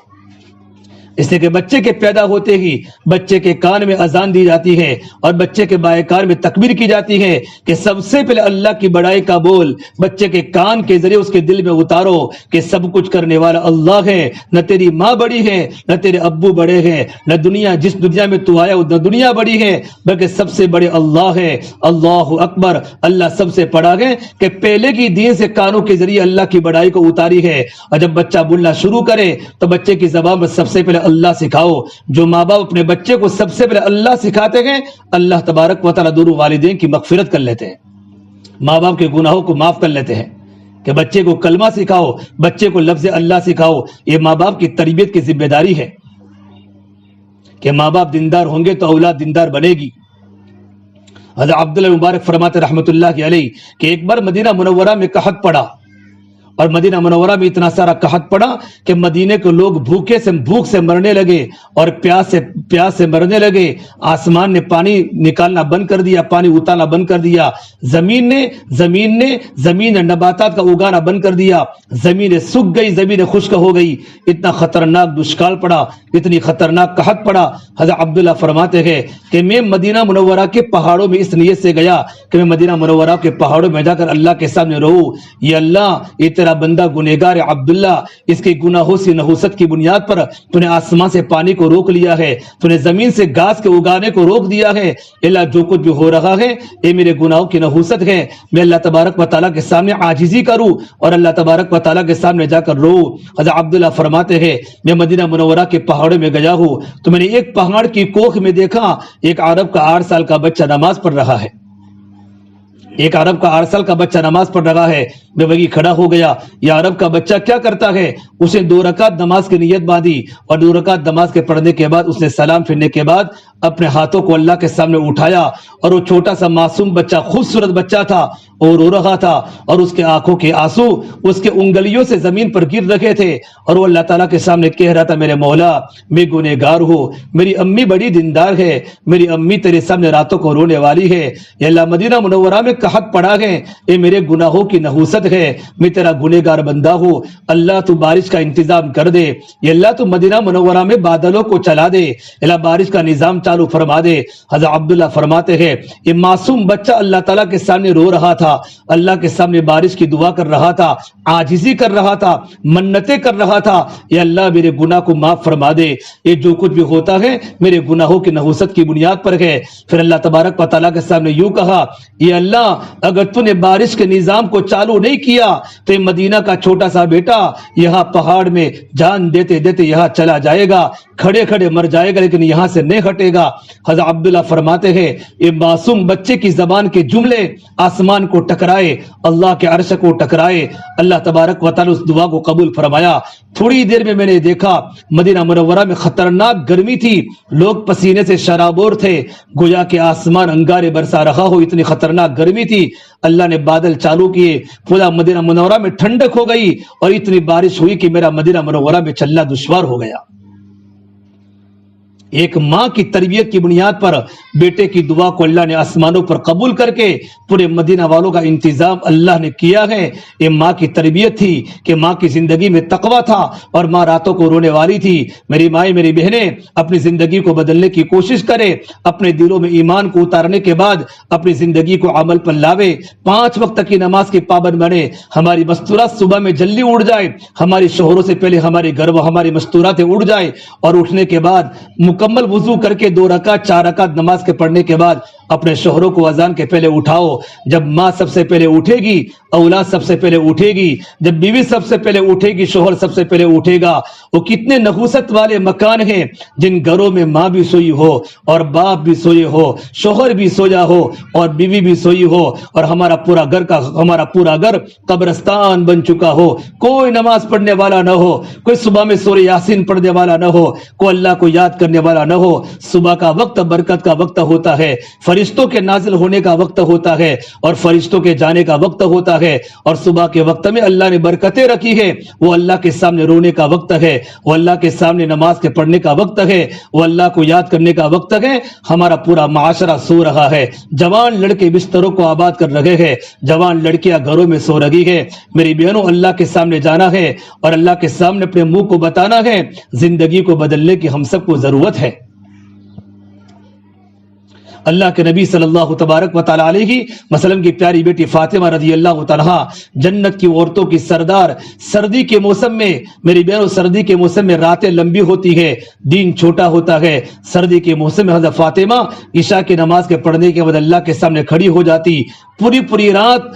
اس لیے کہ بچے کے پیدا ہوتے ہی بچے کے کان میں اذان دی جاتی ہے اور بچے کے بائیں کان میں تکبیر کی جاتی ہے کہ سب سے پہلے اللہ کی بڑائی کا بول بچے کے کان کے ذریعے اس کے دل میں اتارو کہ سب کچھ کرنے والا اللہ ہے. نہ تیری ماں بڑی ہے، نہ تیرے ابو بڑے ہیں، نہ دنیا جس دنیا میں تو آیا نہ دنیا بڑی ہے، بلکہ سب سے بڑے اللہ ہے. اللہ اکبر. اللہ سب سے بڑا ہے کہ پہلے کی دین سے کانوں کے ذریعے اللہ کی بڑائی کو اتاری ہے. اور جب بچہ بولنا شروع کرے تو بچے کی زبان میں سب سے پہلے اللہ سکھاؤ. جو ماں باپ اپنے بچے کو سب سے پہلے اللہ سکھاتے ہیں اللہ تبارک و تعالیٰ دونوں والدین کی مغفرت کر لیتے ہیں، ماں باپ کے گناہوں کو معاف کر لیتے ہیں. کہ بچے کو کلمہ سکھاؤ، بچے کو لفظ اللہ سکھاؤ. یہ ماں باپ کی تربیت کی ذمہ داری ہے کہ ماں باپ دیندار ہوں گے تو اولاد دیندار بنے گی. حضرت عبداللہ مبارک فرماتے رحمۃ اللہ علیہ کہ ایک بار مدینہ منورہ میں قحط پڑا، اور مدینہ منورہ میں اتنا سارا قحط پڑا کہ مدینے کے لوگ بھوک سے مرنے لگے اور پیاس سے مرنے لگے. آسمان نے پانی نکالنا بند کر دیا، پانی اتارنا بند کر دیا. زمین نے نباتات کا اگانا بند کر دیا. زمین سوکھ گئی، زمین خشک ہو گئی. اتنا خطرناک دشکال پڑا، اتنی خطرناک قحط پڑا. حضرت عبداللہ فرماتے ہیں کہ میں مدینہ منورہ کے پہاڑوں میں اس نیت سے گیا کہ میں مدینہ منورہ کے پہاڑوں میں جا کر اللہ کے سامنے رہوں. یہ اللہ، یہ تیرا بندہ گنہگار عبداللہ، اس کے گناہوں سے نحوست کی بنیاد پر تو نے آسمان سے پانی کو روک لیا ہے، تو نے زمین سے گھاس کے اگانے کو روک دیا ہے. اللہ جو کچھ بھی ہو رہا ہے یہ میرے گناہوں کی نحوست ہے. میں اللہ تبارک و تعالیٰ کے سامنے عاجزی کروں اور اللہ تبارک و تعالیٰ کے سامنے جا کر رو. حضرت عبداللہ فرماتے ہیں میں مدینہ منورہ کے پہاڑوں میں گیا ہوں تو میں نے ایک پہاڑ کی کوکھ میں دیکھا ایک عرب کا 8 سال کا بچہ نماز پڑھ رہا ہے. ایک عرب کا 8 سال کا بچہ نماز پڑھ رہا ہے. میں وہی کھڑا ہو گیا. یہ عرب کا بچہ کیا کرتا ہے؟ اسے 2 رکعت نماز کی نیت باندھی اور 2 رکعت نماز کے پڑھنے کے بعد اس نے سلام پھرنے کے بعد اپنے ہاتھوں کو اللہ کے سامنے اٹھایا اور وہ چھوٹا سا معصوم بچہ، خوبصورت بچہ تھا اور رو رہا تھا اور اس کے آنکھوں کے آنسو اس کے انگلیوں سے زمین پر گر رہے تھے اور وہ اللہ تعالیٰ کے سامنے کہہ رہا تھا میرے مولا میں گنہگار ہوں، میری امی بڑی دیندار ہے، میری امی تیرے سامنے راتوں کو رونے والی ہے. یا اللہ مدینہ منورہ میں کا حق پڑا ہے، اے میرے گناہوں کی نحوست ہے، میں تیرا گنہگار بندہ ہوں، اللہ تو بارش کا انتظام کر دے، یا اللہ تو مدینہ منورہ میں بادلوں کو چلا دے، اللہ بارش کا نظام چالو فرما دے۔ حضرت عبداللہ فرماتے ہیں یہ معصوم بچہ اللہ تعالیٰ کے سامنے رو رہا تھا، اللہ کے سامنے بارش کی دعا کر رہا تھا، عاجزی کر رہا تھا، منتیں کر رہا تھا، یا اللہ میرے گناہ کو معاف فرما دے، یہ جو کچھ بھی ہوتا ہے میرے گناہوں کی نحوست کی بنیاد پر ہے۔ پھر اللہ تبارک و تعالیٰ کے سامنے یوں کہا، یہ اللہ اگر تو نے بارش کے نظام کو چالو نہیں کیا تو یہ مدینہ کا چھوٹا سا بیٹا یہاں پہاڑ میں جان دیتے دیتے یہاں چلا جائے گا، کھڑے کھڑے مر جائے گا، لیکن یہاں سے نہیں ہٹے گا۔ حضرت عبداللہ فرماتے ہیں یہ معصوم بچے کی زبان کے جملے آسمان کو ٹکرائے، اللہ کے عرش کو ٹکرائے، اللہ تبارک و تعالیٰ اس دعا کو قبول فرمایا۔ تھوڑی دیر میں نے دیکھا مدینہ منورہ میں خطرناک گرمی تھی، لوگ پسینے سے شرابور تھے، گویا کہ آسمان انگارے برسا رہا ہو، اتنی خطرناک گرمی تھی۔ اللہ نے بادل چالو کیے، پورا مدینہ منورہ میں ٹھنڈک ہو گئی اور اتنی بارش ہوئی کہ میرا مدینہ منورہ میں چلنا دشوار ہو گیا۔ ایک ماں کی تربیت کی بنیاد پر بیٹے کی دعا کو اللہ نے آسمانوں پر قبول کر کے پورے مدینہ والوں کا انتظام اللہ نے کیا ہے۔ یہ ماں کی تربیت تھی کہ ماں کی زندگی میں تقویٰ تھا اور ماں راتوں کو رونے والی تھی۔ میری مائیں میری بہنیں اپنی زندگی کو بدلنے کی کوشش کرے، اپنے دلوں میں ایمان کو اتارنے کے بعد اپنی زندگی کو عمل پر لاوے، 5 وقت کی نماز کی پابند بنے، ہماری مستورات صبح میں جلدی اٹھ جائے، ہماری شوہروں سے پہلے ہمارے گھر و ہماری مستورات اٹھ جائے، اور اٹھنے کے بعد مکمل وضو کر کے 2 رکعت 4 رکعت نماز کے پڑھنے کے بعد اپنے شوہروں کو اذان کے پہلے اٹھاؤ۔ جب ماں سب سے پہلے اٹھے گی، اولاد سب سے پہلے اٹھے گی، جب بیوی سب سے پہلے اٹھے گی، شوہر سب سے پہلے اٹھے گا۔ وہ کتنے نحوست والے مکان ہیں جن گھروں میں ماں بھی سوئی ہو اور باپ بھی سوئے ہو، شوہر بھی سویا ہو اور بیوی بھی سوئی ہو، اور ہمارا پورا گھر قبرستان بن چکا ہو، کوئی نماز پڑھنے والا نہ ہو، کوئی صبح میں سورہ یاسین پڑھنے والا نہ ہو، کوئی اللہ کو یاد کرنے والا نہ ہو۔ صبح کا وقت برکت کا وقت ہوتا ہے، فرشتوں کے نازل ہونے کا وقت ہوتا ہے اور فرشتوں کے جانے کا وقت ہوتا ہے، اور صبح کے وقت میں اللہ نے برکتیں رکھی ہے، وہ اللہ کے سامنے رونے کا وقت ہے، وہ اللہ کے سامنے نماز کے پڑھنے کا وقت ہے، وہ اللہ کو یاد کرنے کا وقت ہے۔ ہمارا پورا معاشرہ سو رہا ہے، جوان لڑکے بستروں کو آباد کر رہے ہیں، جوان لڑکیاں گھروں میں سو رہی ہے۔ میری بہنوں اللہ کے سامنے جانا ہے اور اللہ کے سامنے اپنے منہ کو بتانا ہے، زندگی کو بدلنے کی ہم سب کو ضرورت ہے۔ اللہ کے نبی صلی اللہ تبارک و تعالیٰ علیہ وسلم کی پیاری بیٹی فاطمہ رضی اللہ تعالیٰ جنت کی عورتوں کی سردار۔ سردی کے موسم میں میری بہنوں، سردی کے موسم میں راتیں لمبی ہوتی ہے، دن چھوٹا ہوتا ہے۔ سردی کے موسم میں حضرت فاطمہ عشاء کی نماز کے پڑھنے کے بعد اللہ کے سامنے کھڑی ہو جاتی، پوری رات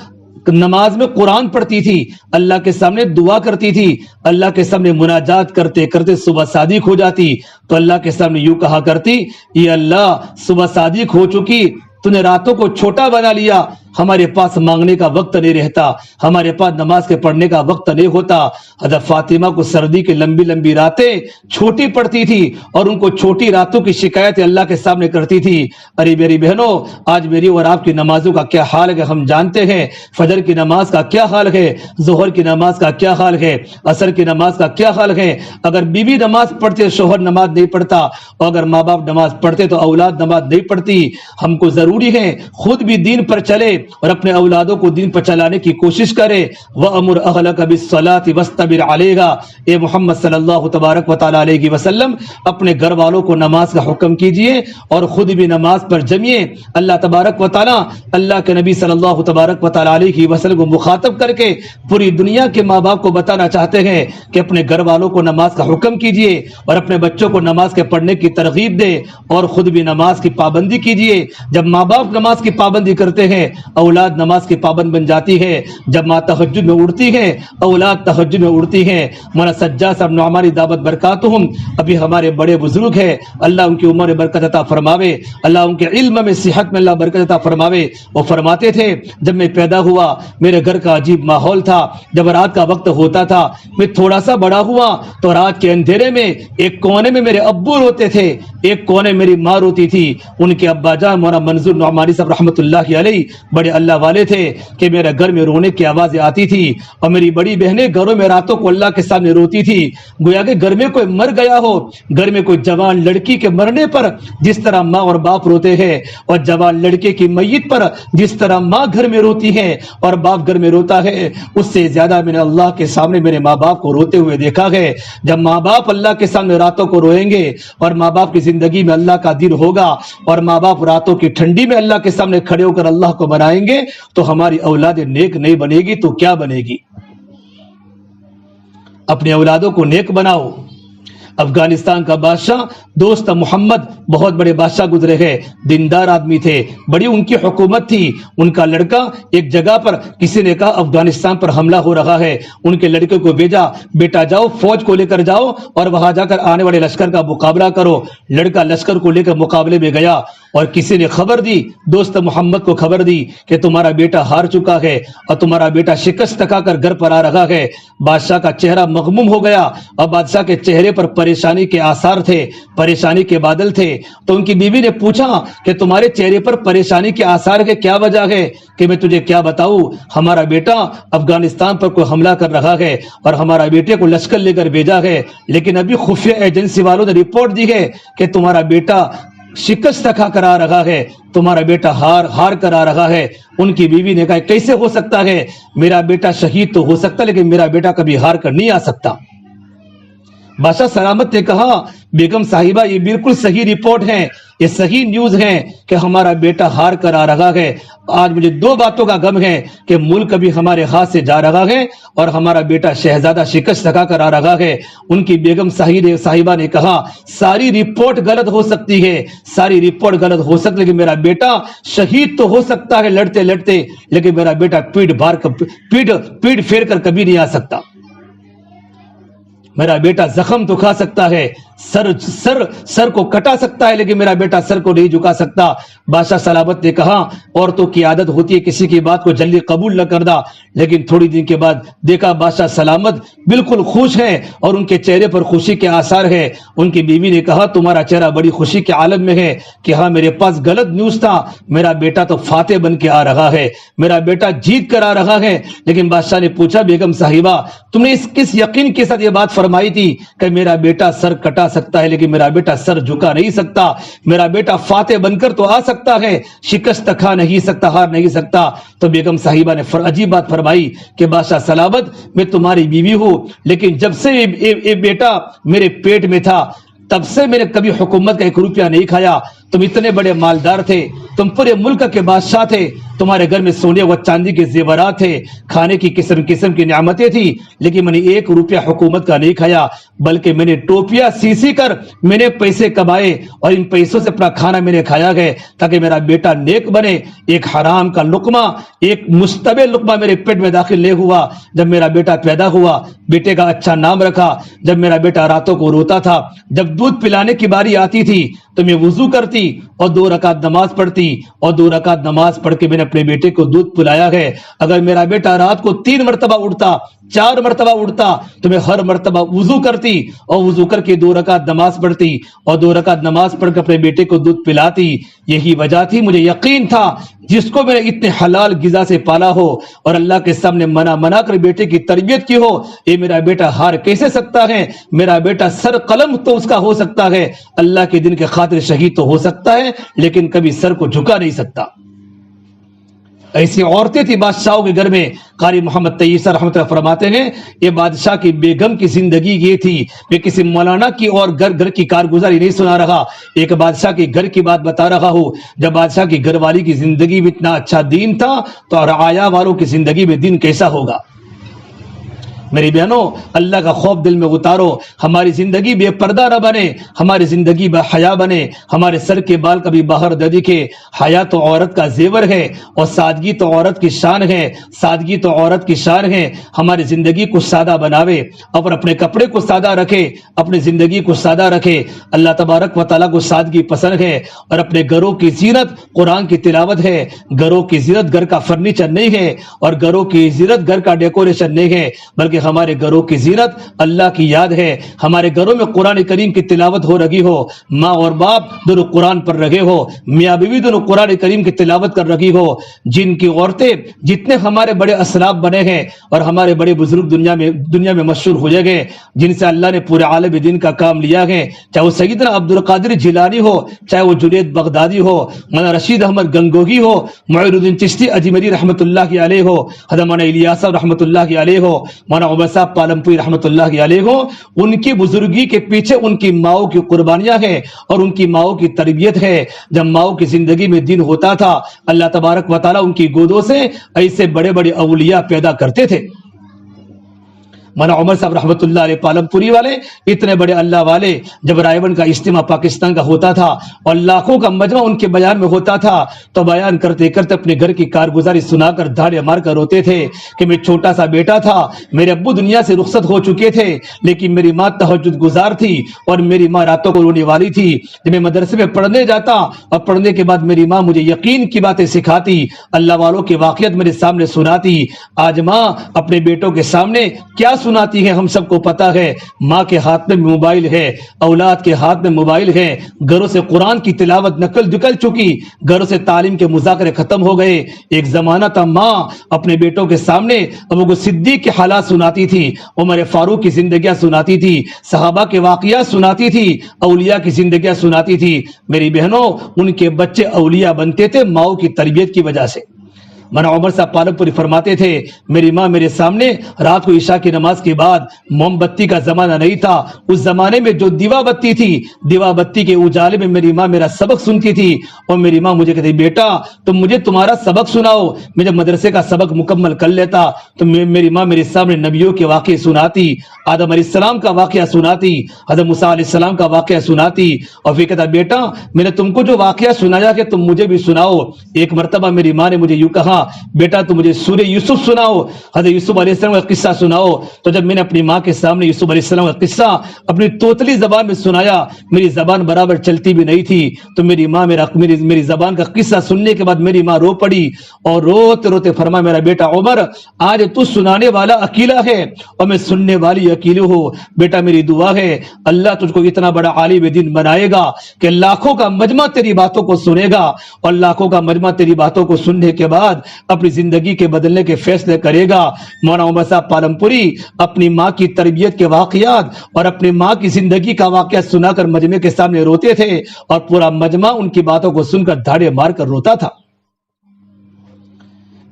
نماز میں قرآن پڑھتی تھی، اللہ کے سامنے دعا کرتی تھی، اللہ کے سامنے مناجات کرتے کرتے صبح صادق ہو جاتی تو اللہ کے سامنے یوں کہا کرتی، یہ اللہ صبح صادق ہو چکی، تو نے راتوں کو چھوٹا بنا لیا، ہمارے پاس مانگنے کا وقت نہیں رہتا، ہمارے پاس نماز کے پڑھنے کا وقت نہیں ہوتا۔ حضرت فاطمہ کو سردی کی لمبی راتیں چھوٹی پڑتی تھی اور ان کو چھوٹی راتوں کی شکایت اللہ کے سامنے کرتی تھی۔ ارے میری بہنوں، آج میری اور آپ کی نمازوں کا کیا حال ہے ہم جانتے ہیں۔ فجر کی نماز کا کیا حال ہے، ظہر کی نماز کا کیا حال ہے، عصر کی نماز کا کیا حال ہے۔ اگر بیوی نماز پڑھتے شوہر نماز نہیں پڑھتا، اور اگر ماں باپ نماز پڑھتے تو اولاد نماز نہیں پڑھتی۔ ہم کو ضروری ہے خود بھی دین پر چلے اور اپنے اولادوں کو دین پر چلانے کی کوشش کرے۔ وَأَمُرْ أَهْلَكَ بِالصَّلَاةِ وَاسْتَبِرْ عَلَيْهَا، اے محمد صلی اللہ تبارک و تعالیٰ علیہ وسلم اپنے گھر والوں کو نماز کا حکم کیجئے اور خود بھی نماز پر جمیے۔ اللہ تبارک و تعالیٰ اللہ کے نبی صلی اللہ تبارک و تعالیٰ علیہ وسلم کو مخاطب کر کے پوری دنیا کے ماں باپ کو بتانا چاہتے ہیں کہ اپنے گھر والوں کو نماز کا حکم کیجئے اور اپنے بچوں کو نماز کے پڑھنے کی ترغیب دے اور خود بھی نماز کی پابندی کیجئے۔ جب ماں باپ نماز کی پابندی کرتے ہیں، اولاد نماز کی پابند بن جاتی ہے۔ جب ماں تہجد میں اڑتی ہے، اولاد تہجد میں اڑتی ہے۔ مولانا سجاد صاحب نعمانی دعوت برکاتہم ابھی ہمارے بڑے بزرگ ہیں، اللہ ان کی عمر میں برکت عطا فرماوے، اللہ ان کے علم میں صحت میں اللہ برکت عطا فرماوے۔ وہ فرماتے تھے جب میں پیدا ہوا میرے گھر کا عجیب ماحول تھا، جب رات کا وقت ہوتا تھا میں تھوڑا سا بڑا ہوا تو رات کے اندھیرے میں ایک کونے میں میرے ابو روتے تھے، ایک کونے میری ماں روتی تھی۔ ان کے ابا جان مولانا منظور نعمانی صاحب رحمۃ اللہ علیہ بڑے اللہ والے تھے کہ میرے گھر میں رونے کی آوازیں آتی تھی اور میری بڑی بہنیں گھروں میں راتوں کو اللہ کے سامنے روتی تھی، گویا کہ گھر میں کوئی مر گیا ہو۔ گھر میں کوئی جوان لڑکی کے مرنے پر جس طرح ماں اور باپ روتے ہیں، اور جوان لڑکے کی میت پر جس طرح ماں گھر میں روتی ہے اور باپ گھر میں روتا ہے، اس سے زیادہ میں نے اللہ کے سامنے میرے ماں باپ کو روتے ہوئے دیکھا ہے۔ جب ماں باپ اللہ کے سامنے راتوں کو روئیں گے اور ماں باپ کی زندگی میں اللہ کا دن ہوگا اور ماں باپ راتوں کی ٹھنڈی میں اللہ کے سامنے کھڑے ہو کر اللہ کو منائیں گے تو ہماری اولاد نیک نہیں بنے گی تو کیا بنے گی؟ اپنے اولادوں کو نیک بناؤ۔ افغانستان کا بادشاہ دوست محمد بہت بڑے بادشاہ گزرے ہیں، دیندار آدمی تھے، بڑی ان کی حکومت تھی۔ ان کا لڑکا ایک جگہ پر کسی نے کہا افغانستان پر حملہ ہو رہا ہے، ان کے لڑکے کو بھیجا، بیٹا جاؤ فوج کو لے کر جاؤ اور وہاں جا کر آنے والے لشکر کا مقابلہ کرو۔ لڑکا لشکر کو لے کر مقابلے میں گیا اور کسی نے خبر دی، دوست محمد کو خبر دی کہ تمہارا بیٹا ہار چکا ہے اور تمہارا بیٹا شکست کھا کر گھر پر آ رہا ہے۔ بادشاہ کا چہرہ مغموم ہو گیا اور بادشاہ کے چہرے پر پریشانی کے آثار تھے، پریشانی کے بادل تھے۔ تو ان کی بیوی نے پوچھا کہ تمہارے چہرے پر پریشانی کے آثار کے کیا وجہ ہے؟ کہ میں تجھے کیا بتاؤں، ہمارا بیٹا افغانستان پر کوئی حملہ کر رہا ہے اور ہمارا بیٹے کو لشکر لے کر بھیجا ہے، لیکن ابھی خفیہ ایجنسی والوں نے رپورٹ دی ہے کہ تمہارا بیٹا شکست کھا کر آ رہا ہے، تمہارا بیٹا ہار کر آ رہا ہے۔ ان کی بیوی نے کہا کیسے ہو سکتا ہے؟ میرا بیٹا شہید تو ہو سکتا لیکن میرا بیٹا کبھی ہار کر نہیں آ سکتا۔ بادشاہ سلامت نے کہا بیگم صاحبہ یہ بالکل صحیح رپورٹ ہے، یہ صحیح نیوز ہے کہ ہمارا بیٹا ہار کر آ رہا ہے۔ آج مجھے دو باتوں کا غم ہے کہ ملک بھی ہمارے ہاتھ سے جا رہا ہے اور ہمارا بیٹا شہزادہ شکست کھا کر آ رہا ہے۔ ان کی بیگم صاحبہ نے کہا ساری رپورٹ غلط ہو سکتی ہے، ساری رپورٹ غلط ہو سکتی ہے، لیکن میرا بیٹا شہید تو ہو سکتا ہے لڑتے لڑتے، لیکن میرا بیٹا پیٹ پھیر کر کبھی نہیں آ سکتا۔ میرا بیٹا زخم تو کھا سکتا ہے، سر کو کٹا سکتا ہے، لیکن میرا بیٹا سر کو نہیں جھکا سکتا۔ بادشاہ سلامت نے کہا عورتوں کی عادت ہوتی ہے کسی کی بات کو جلدی قبول نہ کرنا، لیکن تھوڑی دن کے بعد دیکھا بادشاہ سلامت بالکل خوش ہیں اور ان کے چہرے پر خوشی کے آثار ہے۔ ان کی بیوی نے کہا تمہارا چہرہ بڑی خوشی کے عالم میں ہے کہ ہاں میرے پاس غلط نیوز تھا، میرا بیٹا تو فاتح بن کے آ رہا ہے، میرا بیٹا جیت کر آ رہا ہے۔ لیکن بادشاہ نے پوچھا بیگم صاحبہ تم نے کس یقین کے ساتھ یہ بات فرمائی تھی کہ میرا بیٹا سر کٹا سکتا ہے لیکن میرا بیٹا سر جھکا نہیں سکتا، میرا بیٹا فاتح بن کر تو آ سکتا ہے، شکست کھا نہیں سکتا، ہار نہیں سکتا؟ تو بیگم صاحبہ نے عجیب بات فرمائی کہ بادشاہ سلامت میں تمہاری بیوی ہوں، لیکن جب سے یہ بیٹا میرے پیٹ میں تھا تب سے میں نے کبھی حکومت کا 1 روپیہ نہیں کھایا۔ تم اتنے بڑے مالدار تھے، تم پورے ملک کے بادشاہ تھے، تمہارے گھر میں سونے و چاندی کے زیورات تھے، کھانے کی قسم قسم کی نعمتیں تھی، لیکن میں نے 1 روپیہ حکومت کا نہیں کھایا، بلکہ میں نے ٹوپیاں سی کر میں نے پیسے کمائے اور ان پیسوں سے اپنا کھانا میں نے کھایا گیا تاکہ میرا بیٹا نیک بنے۔ ایک حرام کا لقمہ، ایک مشتبہ لقمہ میرے پیٹ میں داخل نہیں ہوا۔ جب میرا بیٹا پیدا ہوا بیٹے کا اچھا نام رکھا۔ جب میرا بیٹا راتوں کو روتا تھا، جب دودھ پلانے کی باری آتی تھی تو میں وضو کرتی اور 2 رکعت نماز پڑھتی اور 2 رکعت نماز پڑھ کے میں نے اپنے بیٹے کو دودھ پلایا ہے۔ اگر میرا بیٹا رات کو 3 مرتبہ اٹھتا، 4 مرتبہ اٹھتا تو میں ہر مرتبہ وضو کرتی اور وضو کر کے 2 رکعت نماز پڑھتی اور 2 رکعت نماز پڑھ کے اپنے بیٹے کو دودھ پلاتی۔ یہی وجہ تھی، مجھے یقین تھا جس کو میں نے اتنے حلال غذا سے پالا ہو اور اللہ کے سامنے منا کر بیٹے کی تربیت کی ہو، یہ میرا بیٹا ہار کیسے سکتا ہے؟ میرا بیٹا سر قلم تو اس کا ہو سکتا ہے، اللہ کے دن کے خاطر شہید تو ہو سکتا ہے، لیکن کبھی سر کو جھکا نہیں سکتا۔ ایسی عورتیں تھی بادشاہوں کے گھر میں۔ قاری محمد تیسر رحمۃ اللہ فرماتے ہیں یہ بادشاہ کی بیگم کی زندگی یہ تھی۔ میں کسی مولانا کی اور گھر کی کارگزاری نہیں سنا رہا، ایک بادشاہ کے گھر کی بات بتا رہا ہوں۔ جب بادشاہ کی گھر والی کی زندگی میں اتنا اچھا دین تھا تو رعایا والوں کی زندگی میں دین کیسا ہوگا؟ میری بہنوں اللہ کا خوف دل میں اتارو، ہماری زندگی بے پردہ نہ بنے، ہماری زندگی بے حیا بنے، ہمارے سر کے بال کبھی باہر نہ دکھے۔ حیا تو عورت کا زیور ہے اور سادگی تو عورت کی شان ہے، سادگی تو عورت کی شان ہے۔ ہماری زندگی کو سادہ بناوے اور اپنے کپڑے کو سادہ رکھے، اپنی زندگی کو سادہ رکھے۔ اللہ تبارک و تعالیٰ کو سادگی پسند ہے اور اپنے گھروں کی زینت قرآن کی تلاوت ہے۔ گھروں کی زینت گھر کا فرنیچر نہیں ہے اور گھروں کی زینت گھر کا ڈیکوریشن نہیں ہے، بلکہ تاکہ ہمارے گھروں کی زینت اللہ کی یاد ہے، ہمارے گھروں میں قرآن کریم کی تلاوت ہو رہی ہو، ماں اور باپ دونوں قرآن پڑھ رہے ہو، میاں بیوی دونوں قرآن کریم کی تلاوت کر رہی ہو، جن کی عورتیں جتنے ہمارے بڑے اسلاف بنے ہیں اور ہمارے بڑے بزرگ دنیا میں مشہور ہو گئے، جن سے اللہ نے پورے عالم دین کا کام لیا ہے، چاہے وہ سیدنا عبد القادر جیلانی ہو، چاہے وہ جنید بغدادی ہو، مولانا رشید احمد گنگوہی ہو، معین الدین چشتی اجمیری رحمۃ اللہ علیہ ہو، حضرت مولانا الیاس صاحب رحمۃ اللہ علیہ ہو، مولانا عمر صاحب پالمپوری رحمۃ اللہ علیہ ہو، ان کی بزرگی کے پیچھے ان کی ماؤں کی قربانیاں ہیں اور ان کی ماؤں کی تربیت ہے۔ جب ماؤں کی زندگی میں دین ہوتا تھا، اللہ تبارک و تعالیٰ ان کی گودوں سے ایسے بڑے بڑے اولیاء پیدا کرتے تھے۔ مولانا عمر صاحب رحمۃ اللہ علیہ پالمپوری والے اتنے بڑے اللہ والے، جب رائے بن کا اجتماع پاکستان کا ہوتا تھا اور لاکھوں کا مجمع ان کے بیان میں ہوتا تھا تو بیان کرتے کرتے اپنے گھر کی کارگزاری سنا کر دھاڑے مار کر روتے تھے کہ میں چھوٹا سا بیٹا تھا، میرے ابو دنیا سے رخصت ہو چکے تھے، لیکن میری ماں تہجد گزار تھی اور میری ماں راتوں کو رونے والی تھی۔ جب میں مدرسے میں پڑھنے جاتا اور پڑھنے کے بعد میری ماں مجھے یقین کی باتیں سکھاتی، اللہ والوں کی واقعات میرے سامنے سناتی۔ آج ماں اپنے بیٹوں کے سامنے کیا سناتی ہے ہم سب کو پتا ہے، ماں کے ہاتھ میں موبائل ہے، اولاد کے ہاتھ میں موبائل ہے، گھروں سے قرآن کی تلاوت نکل چکی، گھروں سے تعلیم کے مذاکرے ختم ہو گئے۔ ایک زمانہ تھا ماں اپنے بیٹوں کے سامنے ابو صدیق کے حالات سناتی تھی، عمر فاروق کی زندگیاں سناتی تھی، صحابہ کے واقعات سناتی تھی، اولیاء کی زندگیاں سناتی تھی۔ میری بہنوں، ان کے بچے اولیاء بنتے تھے ماؤں کی تربیت کی وجہ سے۔ مولانا عمر صاحب پالمپوری فرماتے تھے، میری ماں میرے سامنے رات کو عشاء کی نماز کے بعد، موم بتی کا زمانہ نہیں تھا، اس زمانے میں جو دیوا بتی تھی، دیوا بتی کے اجالے میں میری ماں میرا سبق سنتی تھی اور میری ماں مجھے کہتی، بیٹا تم مجھے تمہارا سبق سناؤ۔ میں جب مدرسے کا سبق مکمل کر لیتا تو میری ماں میرے سامنے نبیوں کے واقعے سناتی، آدم علیہ السلام کا واقعہ سناتی، حضرت موسیٰ علیہ السلام کا واقعہ سناتی، اور پھر کہتا، بیٹا میں نے تم کو جو واقعہ سنایا کہ تم مجھے بھی سناؤ۔ ایک مرتبہ میری ماں نے مجھے یوں کہا، بیٹا تو مجھے سورہ یوسف سناؤ، حضرت یوسف علیہ السلام کا قصہ سناؤ۔ تو جب میں نے اپنی ماں کے سامنے یوسف علیہ السلام کا قصہ اپنی توتلی زبان میں سنایا، میری زبان برابر چلتی بھی نہیں تھی، تو میری ماں میری زبان کا قصہ سننے کے بعد میری ماں رو پڑی اور روتے روتے فرمایا، میرا بیٹا عمر آج تو سنانے والا اکیلا ہے اور میں سننے والی اکیلی ہوں۔ بیٹا میری دعا ہے اللہ تجھ کو اتنا بڑا عالم دین بنائے گا کہ لاکھوں کا مجمع تیری باتوں کو سنے گا اور لاکھوں کا مجمع تیری باتوں کو سننے کے بعد اپنی زندگی کے بدلنے کے فیصلے کرے گا۔ مولانا عمر صاحب پالمپوری اپنی ماں کی تربیت کے واقعات اور اپنی ماں کی زندگی کا واقعہ سنا کر مجمع کے سامنے روتے تھے اور پورا مجمع ان کی باتوں کو سن کر دھاڑے مار کر روتا تھا۔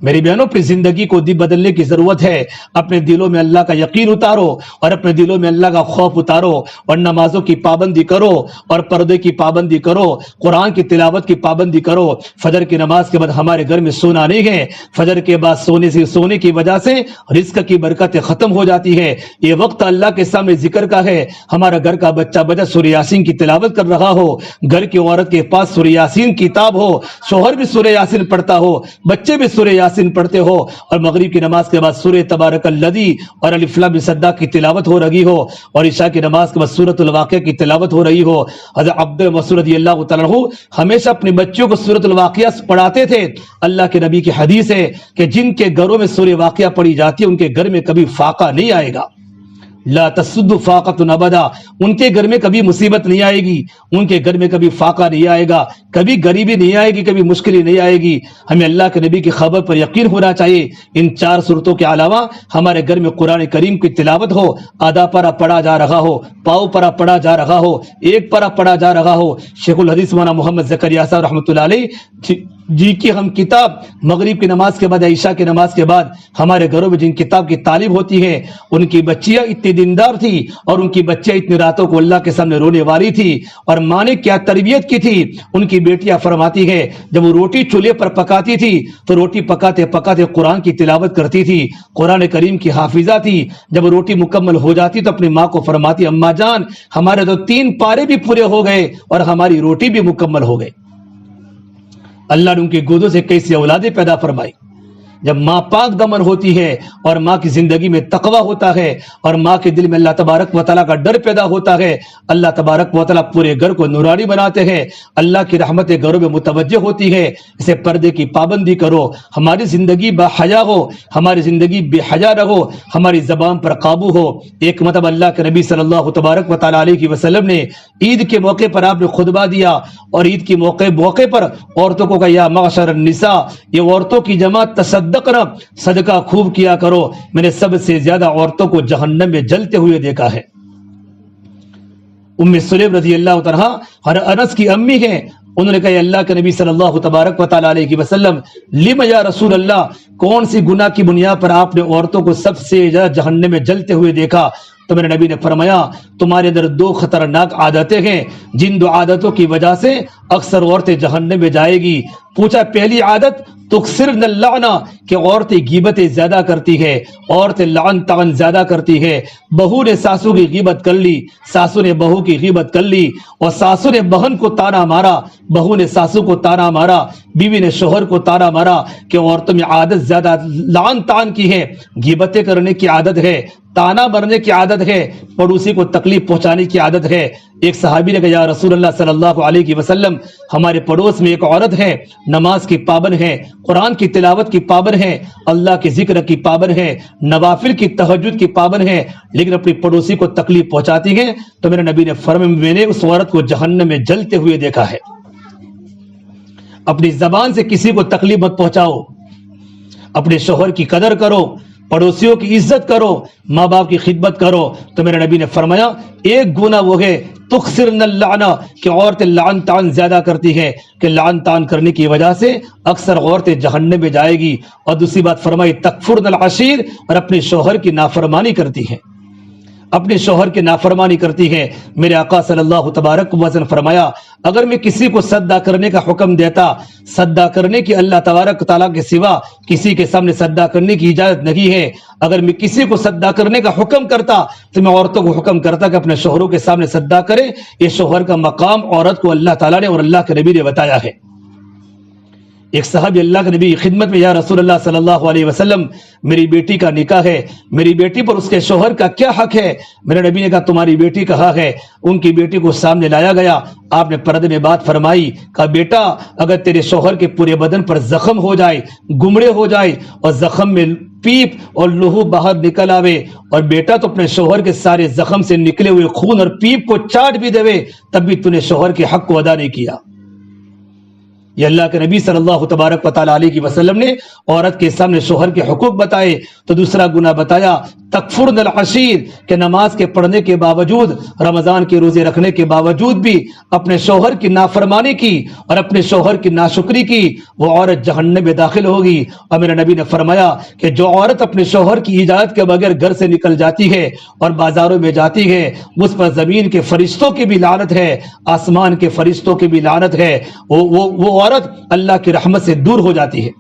میری بہنوں، اپنی زندگی کو بدلنے کی ضرورت ہے۔ اپنے دلوں میں اللہ کا یقین اتارو اور اپنے دلوں میں اللہ کا خوف اتارو اور نمازوں کی پابندی کرو اور پردے کی پابندی کرو، قرآن کی تلاوت کی پابندی کرو۔ فجر کی نماز کے بعد ہمارے گھر میں سونا نہیں ہے، فجر کے بعد سونے کی وجہ سے رزق کی برکتیں ختم ہو جاتی ہے۔ یہ وقت اللہ کے سامنے ذکر کا ہے۔ ہمارا گھر کا بچہ سورہ یاسین کی تلاوت کر رہا ہو، گھر کی عورت کے پاس سورہ یاسین کتاب ہو، شوہر بھی سورہ یاسین پڑھتا ہو، بچے بھی سورہ یاسین پڑھتے ہو، اور مغرب کی نماز کے بعد سورہ تبارک الذی اور الف لام صدق کی تلاوت ہو رہی ہو، اور عشاء کی نماز کے بعد سورۃ الواقعہ کی تلاوت ہو رہی ہو۔ حضرت عبد مسعود رضی اللہ تعالی عنہ ہمیشہ اپنے بچوں کو سورۃ الواقعہ پڑھاتے تھے۔ اللہ کے نبی کی حدیث ہے کہ جن کے گھروں میں سورہ واقعہ پڑھی جاتی ہے ان کے گھر میں کبھی فاقہ نہیں آئے گا۔ لا تسد فاقۃ ابدا، ان کے گھر میں کبھی مصیبت نہیں آئے گی، ان کے گھر میں کبھی فاقہ نہیں آئے گا، کبھی غریبی نہیں آئے گی، کبھی مشکل نہیں آئے گی۔ ہمیں اللہ کے نبی کی خبر پر یقین ہونا چاہیے۔ ان 4 صورتوں کے علاوہ ہمارے گھر میں قرآن کریم کی تلاوت ہو، آدھا پارہ پڑھا جا رہا ہو، پاؤ پارہ پڑھا جا رہا ہو، ایک پارہ پڑھا جا رہا ہو۔ شیخ الحدیث مولانا محمد زکریا صاحب رحمۃ اللہ علیہ جی کی ہم کتاب مغرب کی نماز کے بعد، عشاء کی نماز کے بعد ہمارے گھروں میں جن کتاب کی تعلیم ہوتی ہے، ان کی بچیاں اتنی دیندار تھی اور ان کی بچیاں اتنی راتوں کو اللہ کے سامنے رونے والی تھی، اور ماں نے کیا تربیت کی تھی۔ ان کی بیٹیاں فرماتی ہے جب وہ روٹی چولہے پر پکاتی تھی تو روٹی پکاتے پکاتے قرآن کی تلاوت کرتی تھی، قرآن کریم کی حافظہ تھی۔ جب روٹی مکمل ہو جاتی تو اپنی ماں کو فرماتی، اماں جان ہمارے تو 3 پارے بھی پورے ہو گئے اور ہماری روٹی بھی مکمل ہو گئی۔ اللہ نے ان کی گودوں سے کیسی اولادیں پیدا فرمائی۔ جب ماں پاک دمن ہوتی ہے اور ماں کی زندگی میں تقوی ہوتا ہے اور ماں کے دل میں اللہ تبارک و تعالیٰ کا ڈر پیدا ہوتا ہے، اللہ تبارک و تعالیٰ پورے گھر کو نورانی بناتے ہیں، اللہ کی رحمت گھروں میں متوجہ ہوتی ہے۔ اسے پردے کی پابندی کرو، ہماری زندگی با حیا ہو، ہماری زندگی بے حیا رہو، ہماری زبان پر قابو ہو۔ ایک مرتبہ اللہ کے نبی صلی اللہ تبارک و تعالیٰ علیہ وسلم نے عید کے موقع پر آپ نے خطبہ دیا اور عید کے موقع پر عورتوں کو کہا یا معشر النساء، یہ عورتوں کی جماعت تصدقنا، صدقہ خوب کیا کرو، میں نے سب سے زیادہ عورتوں کو جہنم میں جلتے ہوئے دیکھا ہے۔ ام سلیم رضی اللہ عنہا اور انس کی امی ہیں، انہوں نے کہا یا اللہ کے نبی صلی اللہ تبارک و تعالیٰ علیہ وسلم لم یا رسول اللہ، کون سی گناہ کی بنیاد پر آپ نے عورتوں کو سب سے زیادہ جہنم میں جلتے ہوئے دیکھا؟ تو میرے نبی نے فرمایا تمہارے اندر دو خطرناک عادتیں ہیں جن دو عادتوں کی وجہ سے اکثر عورتیں جہنم میں جائے گی۔ پوچھا پہلی عادت تکثرن اللعنہ، کہ عورتیں غیبتیں زیادہ کرتی ہے، عورتیں لعن طعن زیادہ کرتی ہے۔ بہو نے ساسو کی غیبت کر لی، ساسو نے بہو کی غیبت کر لی، اور ساسو نے بہن کو تانا مارا، بہو نے ساسو کو تانا مارا، بیوی نے شوہر کو تانا مارا، کہ عورتوں میں عادت زیادہ لعن طعن کی ہے، غیبتیں کرنے کی عادت ہے، تانا مرنے کی عادت ہے، پڑوسی کو تکلیف پہنچانے کی عادت ہے۔ ایک صحابی نے کہا یا رسول اللہ صلی اللہ علیہ وسلم، ہمارے پڑوس میں ایک عورت ہے، نماز کی پابند ہے، قرآن کی تلاوت کی پابند ہے، اللہ کے ذکر کی پابند ہے، نوافل کی تہجد کی پابند ہے، لیکن اپنی پڑوسی کو تکلیف پہنچاتی ہے۔ تو میرے نبی نے فرمایا میں نے اس عورت کو جہنم میں جلتے ہوئے دیکھا ہے۔ اپنی زبان سے کسی کو تکلیف مت پہنچاؤ، اپنے شوہر کی قدر کرو، پڑوسیوں کی عزت کرو، ماں باپ کی خدمت کرو۔ تو میرے نبی نے فرمایا ایک گناہ وہ ہے تکثرن اللعنہ، کہ عورتیں لعن طعن زیادہ کرتی ہے، کہ لعن طعن کرنے کی وجہ سے اکثر عورتیں جہنم میں جائے گی۔ اور دوسری بات فرمائی تکفرن العشیر، اور اپنے شوہر کی نافرمانی کرتی ہے، اپنے شوہر کی نافرمانی کرتی ہے۔ میرے آقا صلی اللہ تبارک و تعالی فرمایا اگر میں کسی کو صدقہ کرنے کا حکم دیتا، صدقہ کرنے کی اللہ تبارک تعالیٰ کے سوا کسی کے سامنے صدقہ کرنے کی اجازت نہیں ہے، اگر میں کسی کو صدقہ کرنے کا حکم کرتا تو میں عورتوں کو حکم کرتا کہ اپنے شوہروں کے سامنے صدقہ کرے۔ یہ شوہر کا مقام عورت کو اللہ تعالیٰ نے اور اللہ کے نبی نے بتایا ہے۔ ایک صحابی اللہ کے نبی خدمت میں یا رسول اللہ صلی اللہ علیہ وسلم میری بیٹی کا نکاح ہے، میری بیٹی پر اس کے شوہر کا کیا حق ہے؟ میرے نبی نے کہا تمہاری بیٹی کا حق ہے۔ ان کی بیٹی کو سامنے لایا گیا، آپ نے پردے میں بات فرمائی، کہا بیٹا اگر تیرے شوہر کے پورے بدن پر زخم ہو جائے، گمڑے ہو جائے اور زخم میں پیپ اور لہو باہر نکل آوے، اور بیٹا تو اپنے شوہر کے سارے زخم سے نکلے ہوئے خون اور پیپ کو چاٹ بھی دے، تب بھی تو نے شوہر کے حق کو ادا نہیں کیا۔ یہ اللہ کے نبی صلی اللہ تبارک و تعالیٰ علیہ وسلم نے عورت کے سامنے شوہر کے حقوق بتائے۔ تو دوسرا گناہ بتایا تکفرن العشیر، کہ نماز کے پڑھنے کے باوجود، رمضان کے روزے رکھنے کے باوجود بھی اپنے شوہر کی نافرمانی کی اور اپنے شوہر کی ناشکری کی، وہ عورت جہنم میں داخل ہوگی۔ اور میرے نبی نے فرمایا کہ جو عورت اپنے شوہر کی اجازت کے بغیر گھر سے نکل جاتی ہے اور بازاروں میں جاتی ہے، اس پر زمین کے فرشتوں کی بھی لعنت ہے، آسمان کے فرشتوں کی بھی لعنت ہے، وہ عورت اللہ کی رحمت سے دور ہو جاتی ہے۔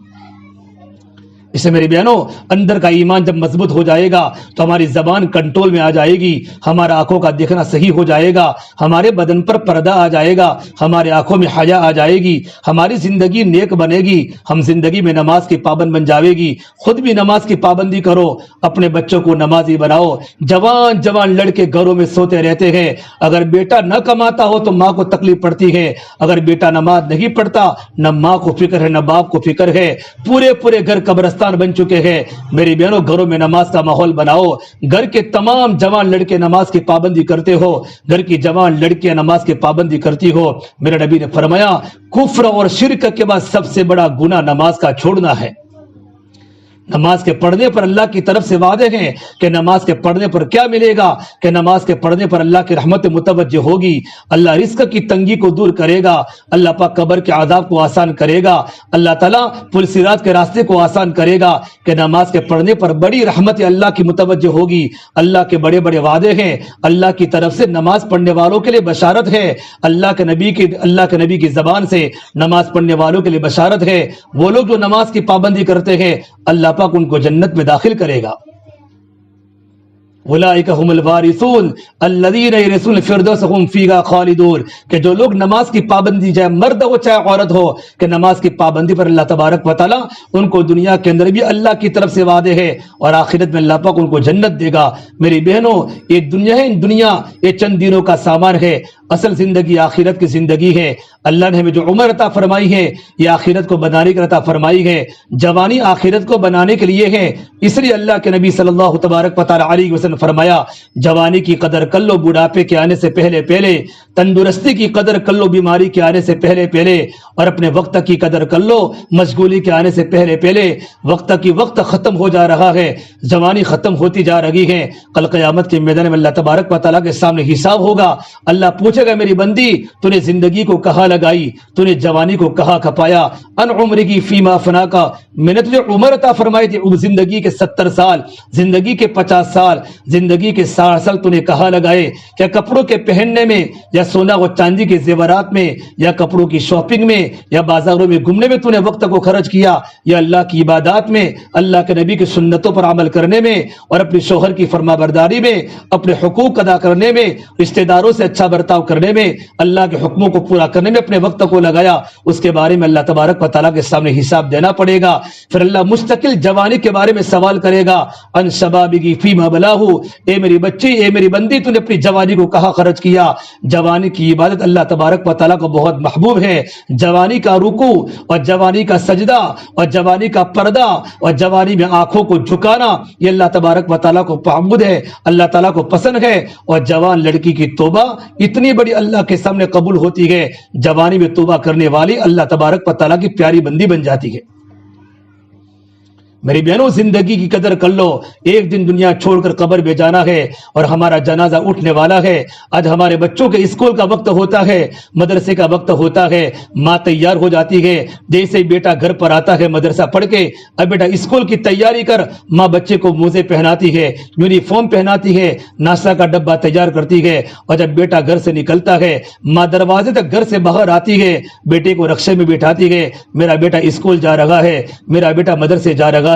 اسے میری بہنوں اندر کا ایمان جب مضبوط ہو جائے گا تو ہماری زبان کنٹرول میں آ جائے گی، ہمارا آنکھوں کا دیکھنا صحیح ہو جائے گا، ہمارے بدن پر پردہ آ جائے گا، ہمارے آنکھوں میں حیا آ جائے گی، ہماری زندگی نیک بنے گی، ہم زندگی میں نماز کی پابند بن جاوے گی۔ خود بھی نماز کی پابندی کرو، اپنے بچوں کو نمازی بناؤ۔ جوان لڑکے گھروں میں سوتے رہتے ہیں، اگر بیٹا نہ کماتا ہو تو ماں کو تکلیف پڑتی ہے، اگر بیٹا نماز نہیں پڑھتا نہ ماں کو فکر ہے نہ باپ کو فکر ہے، پورے گھر قبرستان بن چکے ہیں۔ میری بہنوں گھروں میں نماز کا ماحول بناؤ، گھر کے تمام جوان لڑکے نماز کی پابندی کرتے ہو، گھر کی جوان لڑکیاں نماز کی پابندی کرتی ہو۔ میرے نبی نے فرمایا کفر اور شرک کے بعد سب سے بڑا گناہ نماز کا چھوڑنا ہے۔ نماز کے پڑھنے پر اللہ کی طرف سے وعدے ہیں کہ نماز کے پڑھنے پر کیا ملے گا، کہ نماز کے پڑھنے پر اللہ کی رحمت متوجہ ہوگی، اللہ رزق کی تنگی کو دور کرے گا، اللہ پاک قبر کے عذاب کو آسان کرے گا، اللہ تعالیٰ پل صراط کے راستے کو آسان کرے گا، کہ نماز کے پڑھنے پر بڑی رحمت اللہ کی متوجہ ہوگی۔ اللہ کے بڑے وعدے ہیں، اللہ کی طرف سے نماز پڑھنے والوں کے لیے بشارت ہے، اللہ کے نبی کی زبان سے نماز پڑھنے والوں کے لیے بشارت ہے۔ وہ لوگ جو نماز کی پابندی کرتے ہیں اللہ پاک ان کو جنت میں داخل کرے گا۔ اولئک هم الوارثون الذین یرثون الفردوس هم فیہا خالدون، کہ جو لوگ نماز کی پابندی چاہے مرد ہو چاہے عورت ہو، کہ نماز کی پابندی پر اللہ تبارک و تعالیٰ ان کو دنیا کے اندر بھی اللہ کی طرف سے وعدے ہے اور آخرت میں اللہ پاک ان کو جنت دے گا۔ میری بہنوں، یہ دنیا ہے، دنیا یہ چند دنوں کا سامان ہے، اصل زندگی آخرت کی زندگی ہے۔ اللہ نے ہمیں جو عمر عطا فرمائی ہے یہ آخرت کو بنانے کے عطا فرمائی ہے، جوانی آخرت کو بنانے کے لیے ہے۔ اس لیے اللہ کے نبی صلی اللہ تبارک و تعالی علیہ وسلم فرمایا، جوانی کی قدر کر لو بڑھاپے کے آنے سے پہلے پہلے، تندرستی کی قدر کر لو بیماری کے آنے سے پہلے پہلے، اور اپنے وقت کی قدر کر لو مشغولی کے آنے سے پہلے پہلے۔ وقت کی وقت ختم ہو جا رہا ہے، جوانی ختم ہوتی جا رہی ہے، کل قیامت کے میدان میں اللہ تبارک و تعالیٰ کے سامنے حساب ہوگا۔ اللہ پوچھے گا، میری بندی تو نے زندگی کو کہاں لگائی، تو نے جوانی کو کہاں کھپایا؟ ان عمر کی فیما فنا کا، میں نے تجھے عمر عطا فرمائی تھی، زندگی کے 70 سال، زندگی کے 50 سال، زندگی کے 60 سال تو نے کہاں لگائے؟ کیا کپڑوں کے پہننے میں، یا سونا و چاندی کے زیورات میں، یا کپڑوں کی شاپنگ میں، یا بازاروں میں گھومنے میں تو نے وقت کو خرچ کیا، یا اللہ کی عبادات میں، اللہ کے نبی کی سنتوں پر عمل کرنے میں، اور اپنے شوہر کی فرما برداری میں، اپنے حقوق ادا کرنے میں، رشتہ داروں سے اچھا برتاؤ کرنے میں، اللہ کے حکموں کو پورا کرنے میں اپنے وقت کو لگایا؟ اس کے بارے میں اللہ تبارک و تعالیٰ کے سامنے حساب دینا پڑے گا۔ پھر اللہ مستقل جوانی کے بارے میں سوال کرے گا، ان شبابی فیما بلاہ، اے میری بچی، اے میری بندی، تو نے اپنی جوانی کو کہاں خرچ کیا؟ جوانی کی عبادت اللہ تبارک و تعالیٰ کو بہت محبوب ہے۔ جوانی کا رکوع اور جوانی کا سجدہ اور جوانی کا پردہ اور جوانی میں آنکھوں کو جھکانا، یہ اللہ تبارک و تعالیٰ کو محبوب ہے، اللہ تعالیٰ کو پسند ہے۔ اور جوان لڑکی کی توبہ اتنی بڑی اللہ کے سامنے قبول ہوتی ہے، جوانی میں توبہ کرنے والی اللہ تبارک و تعالیٰ کی پیاری بندی بن جاتی ہے۔ میری بہنوں، زندگی کی قدر کر لو، ایک دن دنیا چھوڑ کر قبر میں جانا ہے اور ہمارا جنازہ اٹھنے والا ہے۔ آج ہمارے بچوں کے اسکول کا وقت ہوتا ہے، مدرسے کا وقت ہوتا ہے، ماں تیار ہو جاتی ہے، جیسے بیٹا گھر پر آتا ہے مدرسہ پڑھ کے، اب بیٹا اسکول کی تیاری کر، ماں بچے کو موزے پہناتی ہے، یونیفارم پہناتی ہے، ناشتہ کا ڈبہ تیار کرتی ہے، اور جب بیٹا گھر سے نکلتا ہے، ماں دروازے تک گھر سے باہر آتی ہے، بیٹے کو رکشے میں بٹھاتی ہے، میرا بیٹا اسکول جا رہا ہے، میرا بیٹا مدرسے جا رہا ہے۔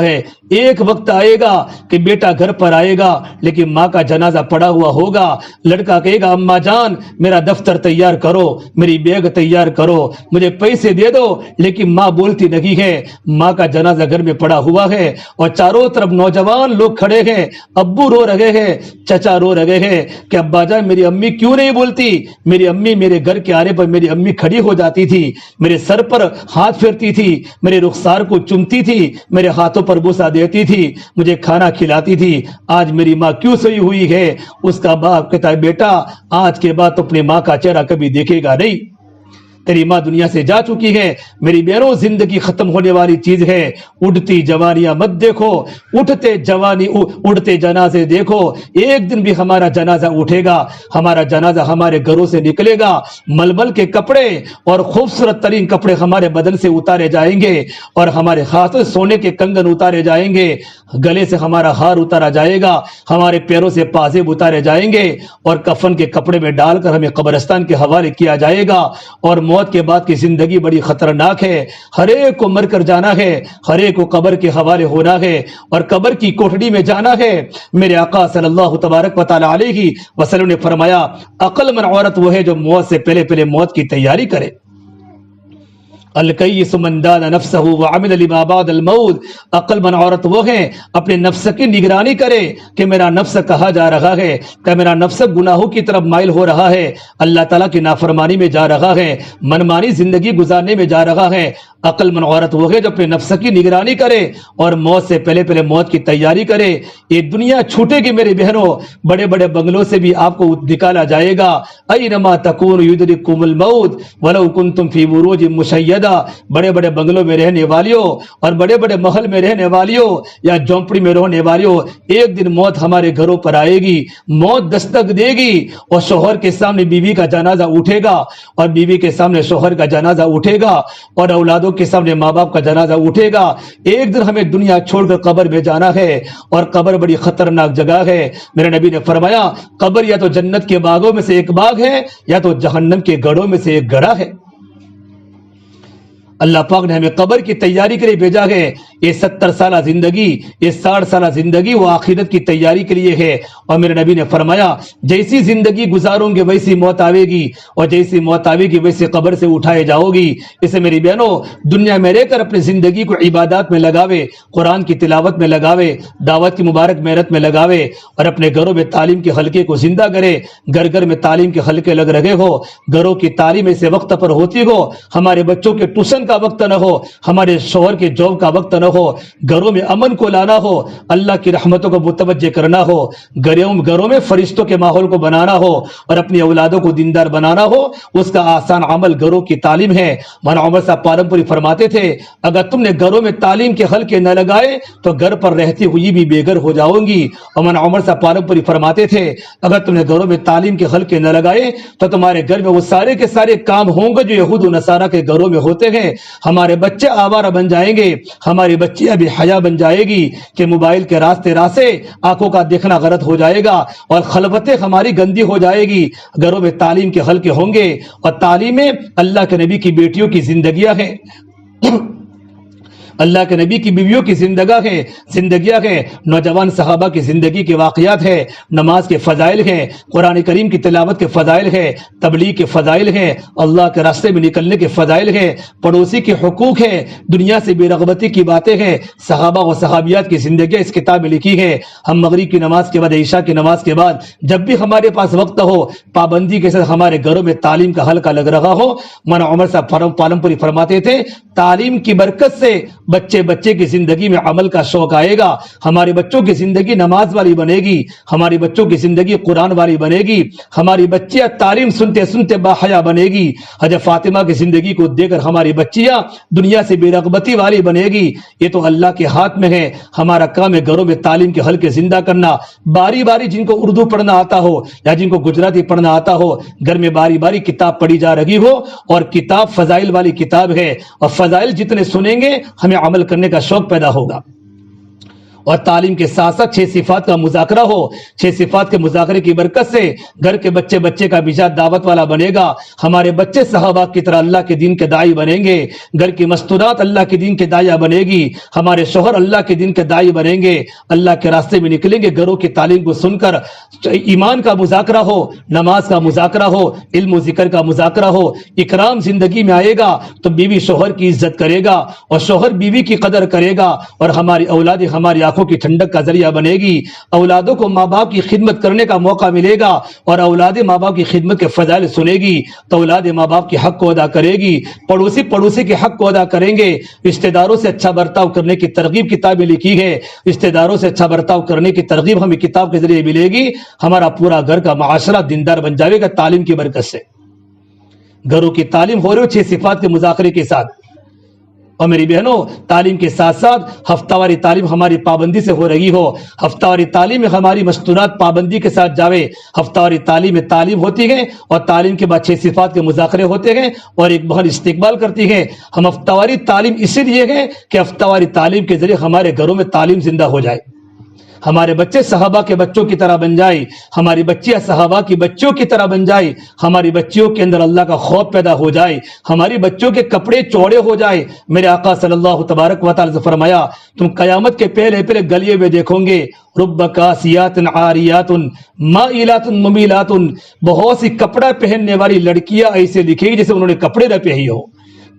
ایک وقت آئے گا کہ بیٹا گھر پر آئے گا لیکن ماں کا جنازہ پڑا ہوا ہوگا، لڑکا کہے گا، اماں جان میرا دفتر تیار کرو، میری بیگ تیار کرو، مجھے پیسے دے دو، لیکن ماں بولتی نہیں ہے۔ ماں کا جنازہ گھر میں پڑا ہوا ہے اور چاروں طرف نوجوان لوگ کھڑے ہیں، ابو رو رہے ہیں، چچا رو رہے ہیں کہ ابا جان میری امی کیوں نہیں بولتی؟ میری امی میرے گھر کے آنے پر میری امی کھڑی ہو جاتی تھی، میرے سر پر ہاتھ پھیرتی تھی، میرے رخسار کو چومتی تھی، میرے ہاتھوں پر بوسہ دیتی تھی، مجھے کھانا کھلاتی تھی، آج میری ماں کیوں سوئی ہوئی ہے؟ اس کا باپ کہتا ہے، بیٹا آج کے بعد تو اپنی ماں کا چہرہ کبھی دیکھے گا نہیں، تیری ماں دنیا سے جا چکی ہے۔ میری بہنوں، زندگی ختم ہونے والی چیز ہے، اڑتی جوانیاں مت دیکھو، اٹھتے جوانی اڑتے جنازے دیکھو۔ ایک دن بھی ہمارا جنازہ اٹھے گا، ہمارا جنازہ ہمارے گھروں سے نکلے گا، ململ کے کپڑے اور خوبصورت ترین کپڑے ہمارے بدن سے اتارے جائیں گے، اور ہمارے ہاتھوں سے سونے کے کنگن اتارے جائیں گے، گلے سے ہمارا ہار اتارا جائے گا، ہمارے پیروں سے پازیب اتارے جائیں گے، اور کفن کے کپڑے میں ڈال کر ہمیں قبرستان کے حوالے کیا جائے گا۔ اور موت کے بعد کی زندگی بڑی خطرناک ہے، ہر ایک کو مر کر جانا ہے، ہر ایک کو قبر کے حوالے ہونا ہے اور قبر کی کوٹڑی میں جانا ہے۔ میرے آقا صلی اللہ تبارک و تعالی علیہ وسلم نے فرمایا، عقل مند عورت وہ ہے جو موت سے پہلے پہلے موت کی تیاری کرے۔ الکیس من دان نفسہ وعمل لما بعد الموت، عقل مند عورت وہ ہے اپنے نفس کی نگرانی کرے کہ میرا نفس کہاں جا رہا ہے، کہ میرا نفس گناہوں کی طرف مائل ہو رہا ہے، اللہ تعالیٰ کی نافرمانی میں جا رہا ہے، منمانی زندگی گزارنے میں جا رہا ہے۔ عقل مند عورت وہ ہے جو اپنے نفس کی نگرانی کرے اور موت سے پہلے پہلے موت کی تیاری کرے۔ یہ دنیا چھوٹے گی میرے بہنوں، بڑے بڑے بنگلوں سے بھی آپ کو نکالا جائے گا، اینما تکون یدرککم الموت ولو کنتم فی بروج مشیدہ، بڑے بڑے بنگلوں میں رہنے والیوں اور بڑے بڑے محل میں رہنے والیوں یا جھونپڑی میں رہنے والیوں، ایک دن موت ہمارے گھروں پر آئے گی، موت دستک دے گی، اور شوہر کے سامنے بیوی کا جنازہ اٹھے گا، اور بیوی کے سامنے شوہر کا جنازہ اٹھے گا، اور اولادوں کے سامنے ماں باپ کا جنازہ اٹھے گا۔ ایک دن ہمیں دنیا چھوڑ کر قبر میں جانا ہے، اور قبر بڑی خطرناک جگہ ہے۔ میرے نبی نے فرمایا، قبر یا تو جنت کے باغوں میں سے ایک باغ ہے، یا تو جہنم کے گڑھوں میں سے ایک گڑھا ہے۔ اللہ پاک نے ہمیں قبر کی تیاری کے لیے بھیجا ہے. یہ 70 سالہ زندگی، یہ 60 سالہ زندگی وہ آخرت کی تیاری کے لیے ہے. اور میرے نبی نے فرمایا جیسی زندگی گزاروں گے ویسی موت آئے گی، اور جیسی موت آئے گی ویسی قبر سے اٹھائے جاؤ گی. اسے میری بہنوں دنیا میں رہ کر اپنی زندگی کو عبادات میں لگاوے، قرآن کی تلاوت میں لگاوے، دعوت کی مبارک محنت میں لگاوے، اور اپنے گھروں میں تعلیم کے حلقے کو زندہ کرے. گھر گھر میں تعلیم کے حلقے لگ رہے ہو، گھروں کی تعلیم اسے وقت پر ہوتی ہو، ہمارے بچوں کے ٹیوشن کا وقت نہ ہو، ہمارے شوہر کے جاب کا وقت نہ ہو، گھروں میں امن کو لانا ہو، اللہ کی رحمتوں کو متوجہ کرنا ہو، گھروں میں فرشتوں کے ماحول کو بنانا ہو، اور اپنی اولادوں کو دیندار بنانا ہو. اس کا آسان عمل گھروں کی تعلیم ہے. مولانا عمر صاحب پالمپوری فرماتے تھے اگر تم نے گھروں میں تعلیم کے حلقے نہ لگائے تو گھر پر رہتی ہوئی بھی بے گھر ہو جاؤ گی. اور مولانا عمر صاحب پالمپوری فرماتے تھے اگر تم نے گھروں میں تعلیم کے حلقے نہ لگائے تو تمہارے گھر میں وہ سارے کے سارے کام ہوں گے جو یہود و نصارہ کے گھروں میں ہوتے ہیں. ہمارے بچے آوارہ بن جائیں گے، ہماری بچیاں بھی حیا بن جائے گی کہ موبائل کے راستے آنکھوں کا دیکھنا غلط ہو جائے گا، اور خلوتیں ہماری گندی ہو جائے گی. گھروں میں تعلیم کے حلقے ہوں گے، اور تعلیمیں اللہ کے نبی کی بیٹیوں کی زندگیاں ہیں، اللہ کے نبی کی بیویوں کی زندگیاں ہیں، نوجوان صحابہ کی زندگی کے واقعات ہیں، نماز کے فضائل ہیں، قرآن کریم کی تلاوت کے فضائل ہیں، تبلیغ کے فضائل ہیں، اللہ کے راستے میں نکلنے کے فضائل ہیں، پڑوسی کے حقوق ہیں، دنیا سے بے رغبتی کی باتیں ہیں. صحابہ و صحابیات کی زندگیاں اس کتاب میں لکھی ہیں. ہم مغرب کی نماز کے بعد، عشاء کی نماز کے بعد جب بھی ہمارے پاس وقت ہو، پابندی کے ساتھ ہمارے گھروں میں تعلیم کا حلقہ لگ رہا ہو. مولانا عمر صاحب پالمپوری فرماتے تھے تعلیم کی برکت سے بچے کی زندگی میں عمل کا شوق آئے گا. ہمارے بچوں کی زندگی نماز والی بنے گی، ہماری بچوں کی زندگی قرآن والی بنے گی، ہماری بچیاں تعلیم سنتے سنتے باحیا بنے گی. حضرت فاطمہ کی زندگی کو دیکھ کر ہماری بچیاں دنیا سے بے رغبتی والی بنے گی. یہ تو اللہ کے ہاتھ میں ہے. ہمارا کام ہے گھروں میں تعلیم کے حلقے زندہ کرنا. باری باری جن کو اردو پڑھنا آتا ہو یا جن کو گجراتی پڑھنا آتا ہو، گھر میں باری باری کتاب پڑھی جا رہی ہو، اور کتاب فضائل والی کتاب ہے، اور فضائل جتنے سنیں گے ہمیں عمل کرنے کا شوق پیدا ہوگا. اور تعلیم کے ساتھ ساتھ 6 صفات کا مذاکرہ ہو. 6 صفات کے مذاکرے کی برکت سے گھر کے بچے کا مزاج دعوت والا بنے گا. ہمارے بچے صحابہ کی طرح اللہ کے دین کے داعی بنیں گے. گھر کی مستورات اللہ کے دین کے داعیہ بنے گی. ہمارے شوہر اللہ کے دین کے داعی بنیں گے، اللہ کے راستے میں نکلیں گے. گھروں کی تعلیم کو سن کر ایمان کا مذاکرہ ہو، نماز کا مذاکرہ ہو، علم و ذکر کا مذاکرہ ہو. اکرام زندگی میں آئے گا تو بیوی شوہر کی عزت کرے گا، اور شوہر بیوی کی قدر کرے گا، اور ہماری اولاد ہماری آنکھوں کی ٹھنڈک کا ذریعہ بنے گی. اولادوں کو ماں باپ کی خدمت کرنے کا موقع ملے گا، اور اولاد ماں باپ کی خدمت کے فضائل سنے گی تو اولاد ماں باپ کے حق کو ادا کرے گی. پڑوسی کے حق کو ادا کریں گے. رشتہ داروں سے اچھا برتاؤ کرنے کی ترغیب کتابیں لکھی ہے. رشتہ داروں سے اچھا برتاؤ کرنے کی ترغیب ہمیں کتاب کے ذریعے ملے گی. ہمارا پورا گھر کا معاشرہ دیندار بن جائے گا تعلیم کی برکت سے. گھروں کی تعلیم ہو رہی ہو 6 صفات کے مذاکرے کے ساتھ. اور میری بہنوں تعلیم کے ساتھ ساتھ ہفتہ واری تعلیم ہماری پابندی سے ہو رہی ہو. ہفتہ واری تعلیم میں ہماری مستورات پابندی کے ساتھ جاوے. ہفتہ واری تعلیم میں تعلیم ہوتی ہے، اور تعلیم کے بعد 6 صفات کے مذاکرے ہوتے ہیں، اور ایک بہن استقبال کرتی ہے. ہم ہفتہ واری تعلیم اسی لیے ہے کہ ہفتہ واری تعلیم کے ذریعے ہمارے گھروں میں تعلیم زندہ ہو جائے، ہمارے بچے صحابہ کے بچوں کی طرح بن جائے، ہماری بچیاں صحابہ کی بچوں کی طرح بن جائے، ہماری بچیوں کے اندر اللہ کا خوف پیدا ہو جائے، ہماری بچوں کے کپڑے چوڑے ہو جائے. میرے آقا صلی اللہ تبارک و تعالی سے فرمایا تم قیامت کے پہلے گلیے میں دیکھو گے رب کاسیات عاریات مائلات ممیلات، بہت سی کپڑا پہننے والی لڑکیاں ایسے دکھے گی جیسے انہوں نے کپڑے نہ پہنے ہو.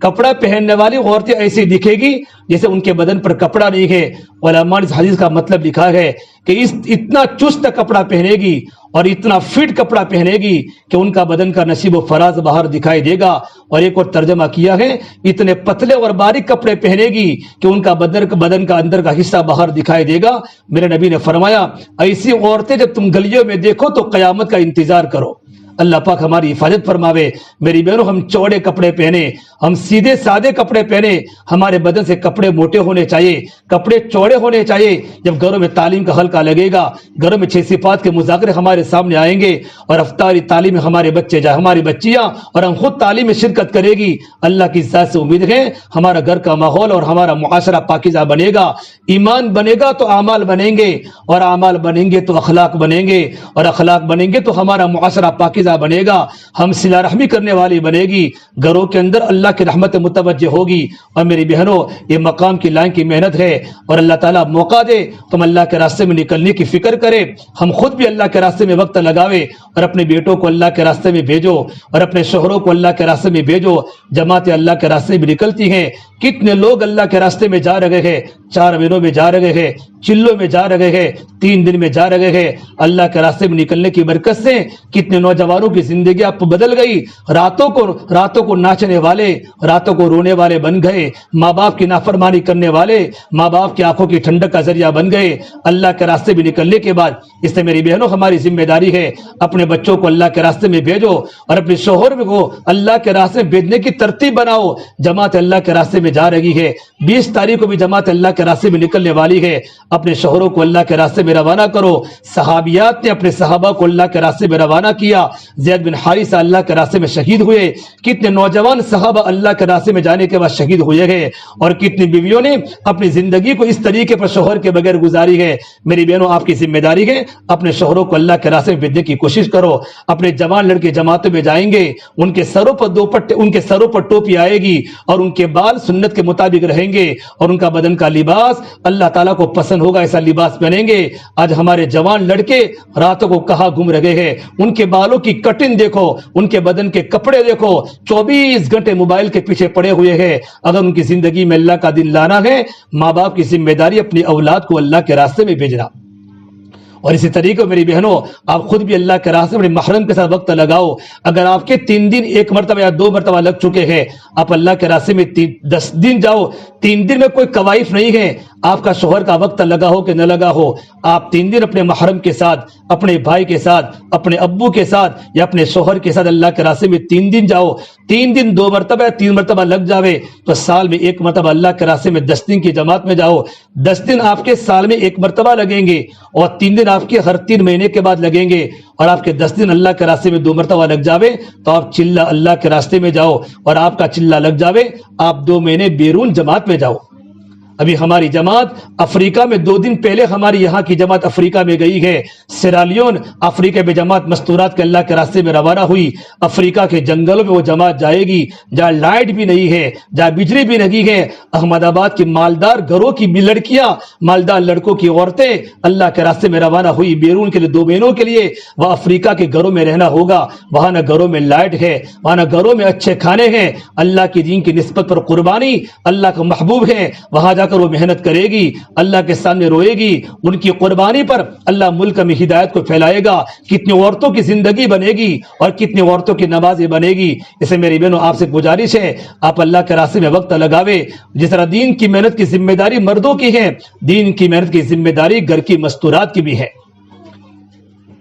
کپڑا پہننے والی عورتیں ایسی دکھے گی جیسے ان کے بدن پر کپڑا نہیں ہے. علماء نے اس حدیث کا مطلب لکھا ہے کہ اتنا چست کپڑا پہنے گی اور اتنا فٹ کپڑا پہنے گی کہ ان کا بدن کا نصیب و فراز باہر دکھائی دے گا. اور ایک اور ترجمہ کیا ہے اتنے پتلے اور باریک کپڑے پہنے گی کہ ان کا بدن کا اندر کا حصہ باہر دکھائی دے گا. میرے نبی نے فرمایا ایسی عورتیں جب تم گلیوں میں دیکھو تو قیامت کا انتظار کرو. اللہ پاک ہماری حفاظت فرماوے. میری بہنوں ہم چوڑے کپڑے پہنے، ہم سیدھے سادے کپڑے پہنے. ہمارے بدن سے کپڑے موٹے ہونے چاہیے، کپڑے چوڑے ہونے چاہیے. جب گھروں میں تعلیم کا حلقہ لگے گا، گھروں میں 6 صفات کے مذاکرے ہمارے سامنے آئیں گے، اور افطاری تعلیم میں ہمارے بچے جائے، ہماری بچیاں اور ہم خود تعلیم میں شرکت کرے گی. اللہ کی ذات سے امید ہے ہمارا گھر کا ماحول اور ہمارا معاشرہ پاکیزہ بنے گا. ایمان بنے گا تو اعمال بنیں گے، اور اعمال بنیں گے تو اخلاق بنیں گے، اور اخلاق بنیں گے تو ہمارا معاشرہ پاکیزہ پاکیزہ بنے گا، ہم صلہ رحمی کرنے والی بنے گی، گھروں کے اندر اللہ کی رحمت متوجہ ہوگی۔ اور میری بہنوں، یہ مقام کی لائن کی محنت ہے، اور اللہ تعالیٰ موقع دے تم اللہ کے راستے میں نکلنے کی فکر کرے، ہم خود بھی اللہ کے راستے میں وقت لگاوے، اور اپنے بیٹوں کو اللہ کے راستے میں بھیجو، اور اپنے شوہروں کو اللہ کے راستے میں بھیجو۔ جماعتیں اللہ کے راستے میں نکلتی ہیں، کتنے لوگ اللہ کے راستے میں جا رہے ہیں، 4 مہینوں میں جا رہے ہیں، چلوں میں جا رہے ہیں، 3 دن میں جا رہے ہیں۔ اللہ کے راستے میں نکلنے کی برکت سے کتنے نوجوانوں کی زندگی اب بدل گئی، راتوں کو ناچنے والے، راتوں کو رونے والے بن گئے، ماں باپ کی نافرمانی کرنے والے ماں باپ کی آنکھوں کی ٹھنڈک کا ذریعہ بن گئے اللہ کے راستے میں نکلنے کے بعد۔ اس سے میری بہنوں ہماری ذمہ داری ہے، اپنے بچوں کو اللہ کے راستے میں بھیجو، اور اپنے شوہر کو اللہ کے راستے میں بھیجنے کی ترتیب بناؤ۔ جماعت اللہ کے راستے میں جا رہی ہے، 20 تاریخ کو بھی جماعت اللہ کے راستے میں نکلنے والی ہے، اپنے شوہروں کو اللہ کے راستے میں روانہ کرو۔ صحابیات نے اپنے صحابہ کو اللہ کے راستے میں روانہ کیا، زید بن حارثہ اللہ کے راستے میں شہید ہوئے، کتنے نوجوان صحابہ اللہ کے راستے میں جانے کے بعد شہید ہوئے ہیں، اور کتنی بیویوں نے اپنی زندگی کو اس طریقے پر شوہر کے بغیر گزاری ہے۔ میری بہنوں، آپ کی ذمہ داری ہے اپنے شوہروں کو اللہ کے راستے میں بھیجنے کی کوشش کرو۔ اپنے جوان لڑکے جماعتوں میں جائیں گے، ان کے سروں پر ٹوپی آئے گی، اور ان کے بال سنت کے مطابق رہیں گے، اور ان کا بدن کا لباس اللہ تعالیٰ کو پسند ہوگا، ایسا لباس پہنیں گے۔ آج ہمارے جوان لڑکے راتوں کو کہاں گھوم رہے ہیں، ان کے بالوں کی کٹنگ دیکھو، ان کے بدن کے کپڑے دیکھو، 24 گھنٹے موبائل کے پیچھے پڑے ہوئے ہیں۔ اگر ان کی زندگی میں اللہ کا دن لانا ہے، ماں باپ کی ذمہ داری اپنی اولاد کو اللہ کے راستے میں بھیجنا۔ اور اسی طریقے میری بہنوں، آپ خود بھی اللہ کے راستے میں محرم کے ساتھ وقت لگاؤ۔ اگر آپ کے 3 دن 1 مرتبہ یا 2 مرتبہ لگ چکے ہیں، آپ اللہ کے راستے میں 10 دن جاؤ۔ 3 دن میں کوئی کوائف نہیں ہے، آپ کا شوہر کا وقت لگا ہو کہ نہ لگا ہو، آپ 3 دن اپنے محرم کے ساتھ، اپنے بھائی کے ساتھ، اپنے ابو کے ساتھ یا اپنے شوہر کے ساتھ اللہ کے راستے میں 3 دن جاؤ۔ 3 دن 2 مرتبہ یا 3 مرتبہ لگ جاوے تو سال میں 1 مرتبہ اللہ کے راستے میں 10 دن کی جماعت میں جاؤ۔ 10 دن آپ کے سال میں 1 مرتبہ لگیں گے، اور 3 دن آپ کے ہر 3 مہینے کے بعد لگیں گے، اور آپ کے 10 دن اللہ کے راستے میں 2 مرتبہ لگ جاوے تو آپ چلہ اللہ کے راستے میں جاؤ، اور آپ کا چلہ لگ جاوے آپ 2 مہینے بیرون جماعت میں جاؤ۔ ابھی ہماری جماعت افریقہ میں 2 دن پہلے ہماری یہاں کی جماعت افریقہ میں گئی ہے، سیرالیون افریقہ میں جماعت مستورات کے اللہ کے راستے میں روانہ ہوئی۔ افریقہ کے جنگلوں میں وہ جماعت جائے گی جہاں لائٹ بھی نہیں ہے، جہاں بجلی بھی نہیں ہے۔ احمد آباد کی مالدار گھروں کی بھی لڑکیاں، مالدار لڑکوں کی عورتیں اللہ کے راستے میں روانہ ہوئی بیرون کے لیے 2 مہینوں کے لیے۔ وہ افریقہ کے گھروں میں رہنا ہوگا، وہاں نہ گھروں میں لائٹ ہے، وہاں نہ گھروں میں اچھے کھانے ہیں، اللہ کی دین کی نسبت پر قربانی اللہ کا محبوب ہے، وہاں جا کر وہ محنت کرے گی، اللہ کے سامنے روئے گی، ان کی قربانی پر اللہ ملک میں ہدایت کو پھیلائے گا۔ کتنی عورتوں کی زندگی بنے گی اور کتنی عورتوں کی نمازیں بنے گی۔ اسے میری بہنوں آپ سے گزارش ہے، آپ اللہ کے راستے میں وقت لگاوے۔ جس طرح دین کی محنت کی ذمہ داری مردوں کی ہے، دین کی محنت کی ذمہ داری گھر کی مستورات کی بھی ہے۔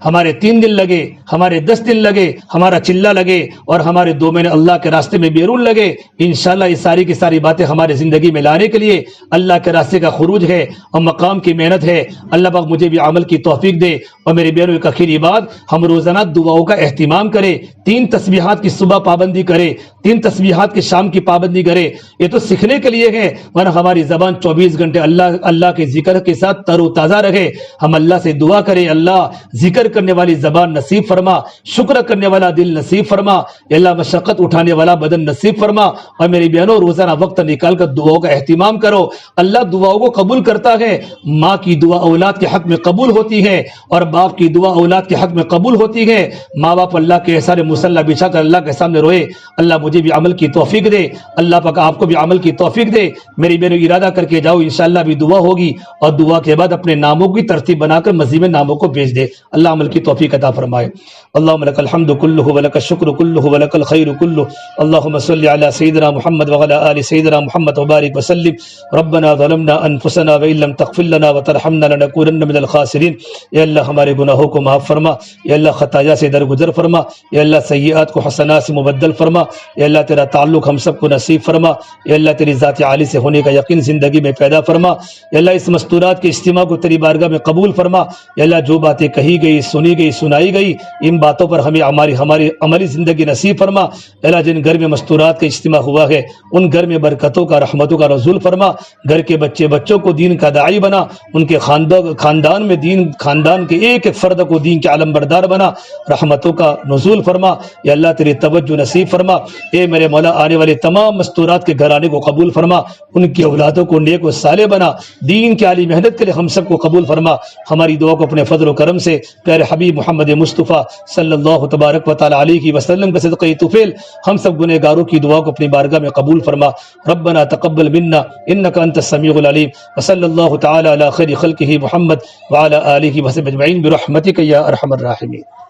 ہمارے 3 دن لگے، ہمارے 10 دن لگے، ہمارا چلہ لگے، اور ہمارے 2 مہینے اللہ کے راستے میں بیرون لگے، انشاءاللہ یہ ساری کی ساری باتیں ہمارے زندگی میں لانے کے لیے اللہ کے راستے کا خروج ہے اور مقام کی محنت ہے۔ اللہ پاک مجھے بھی عمل کی توفیق دے۔ اور میرے بہنوں ایک آخری بات، ہم روزانہ دعاؤں کا اہتمام کریں، 3 تسبیحات کی صبح پابندی کرے، 3 تسبیحات کی شام کی پابندی کرے۔ یہ تو سیکھنے کے لیے ہے، ورنہ ہماری زبان 24 گھنٹے اللہ کے ذکر کے ساتھ تر و تازہ رہے۔ ہم اللہ سے دعا کریں، اللہ ذکر کرنے والی زبان نصیب فرما، شکر کرنے والا دل نصیب فرما، اللہ مشقت اٹھانے والا بدن نصیب فرما۔ اور میری بہنوں روزانہ وقت نکال کر دعاؤں کا اہتمام کرو، اللہ دعاؤں کو قبول کرتا ہے۔ ماں کی دعا اولاد کے حق میں قبول ہوتی ہے، اور باپ کی دعا اولاد کے حق میں قبول ہوتی ہے۔ ماں باپ اللہ کے سارے مصلی بچھا کر اللہ کے سامنے روئے، اللہ مجھے بھی عمل کی توفیق دے، اللہ پاک آپ کو بھی عمل کی توفیق دے۔ میری بہنوں ارادہ کر کے جاؤ، انشاءاللہ بھی دعا ہوگی، اور دعا کے بعد اپنے ناموں کی ترتیب بنا کر مزید میں ناموں کو بھیج دے۔ اللہ عمل کی توفیق عطا فرمائے۔ اللهم لك الحمد كله ولك الشكر كله ولك الخير كله، اللهم صل على سيدنا محمد وعلى آل سيدنا محمد وبارك وسلم۔ ربنا ظلمنا انفسنا وان لم تغفر لنا وترحمنا لنكونن من الخاسرين۔ یا اللہ ہمارے گناہوں کو معاف فرما، یا اللہ خطایا سے درگزر فرما، یا اللہ سیئات کو حسنات سے مبدل فرما، یا اللہ تیرا تعلق ہم سب کو نصیب فرما، یا اللہ تیری ذات عالی سے ہونے کا یقین زندگی میں پیدا فرما، یا اللہ اس مستورات کے اجتماع کو تیری بارگاہ میں قبول فرما، یا اللہ جو باتیں کہی گئی سنی گئی سنائی گئی ان باتوں پر ہمیں ہماری عملی زندگی نصیب فرما۔ اللہ جن گھر میں مستورات کا اجتماع ہوا ہے ان گھر میں برکتوں کا رحمتوں کا نزول فرما، گھر کے بچوں کو دین کا داعی بنا، ان کے خاندان میں خاندان کے ایک ایک فرد کو دین کے علم بردار بنا، رحمتوں کا نزول فرما۔ یا اللہ تیری توجہ نصیب فرما، اے میرے مولا آنے والے تمام مستورات کے گھرانے کو قبول فرما، ان کی اولادوں کو نیک و صالح بنا، دین کی عالی محنت کے لیے ہم سب کو قبول فرما۔ ہماری دعا کو اپنے فضل و کرم سے پیارے حبیب محمد مصطفیٰ صلی اللہ تبارک و تعالی علیہ وسلم کے صدقہ طفیل ہم سب گنہگاروں کی دعا کو اپنی بارگاہ میں قبول فرما۔ ربنا تقبل منا انك انت السميع العليم وصلی اللہ تعالی علی خیر خلقہ محمد وعلى آلہ وصحبہ اجمعین برحمتک یا ارحم الراحمین۔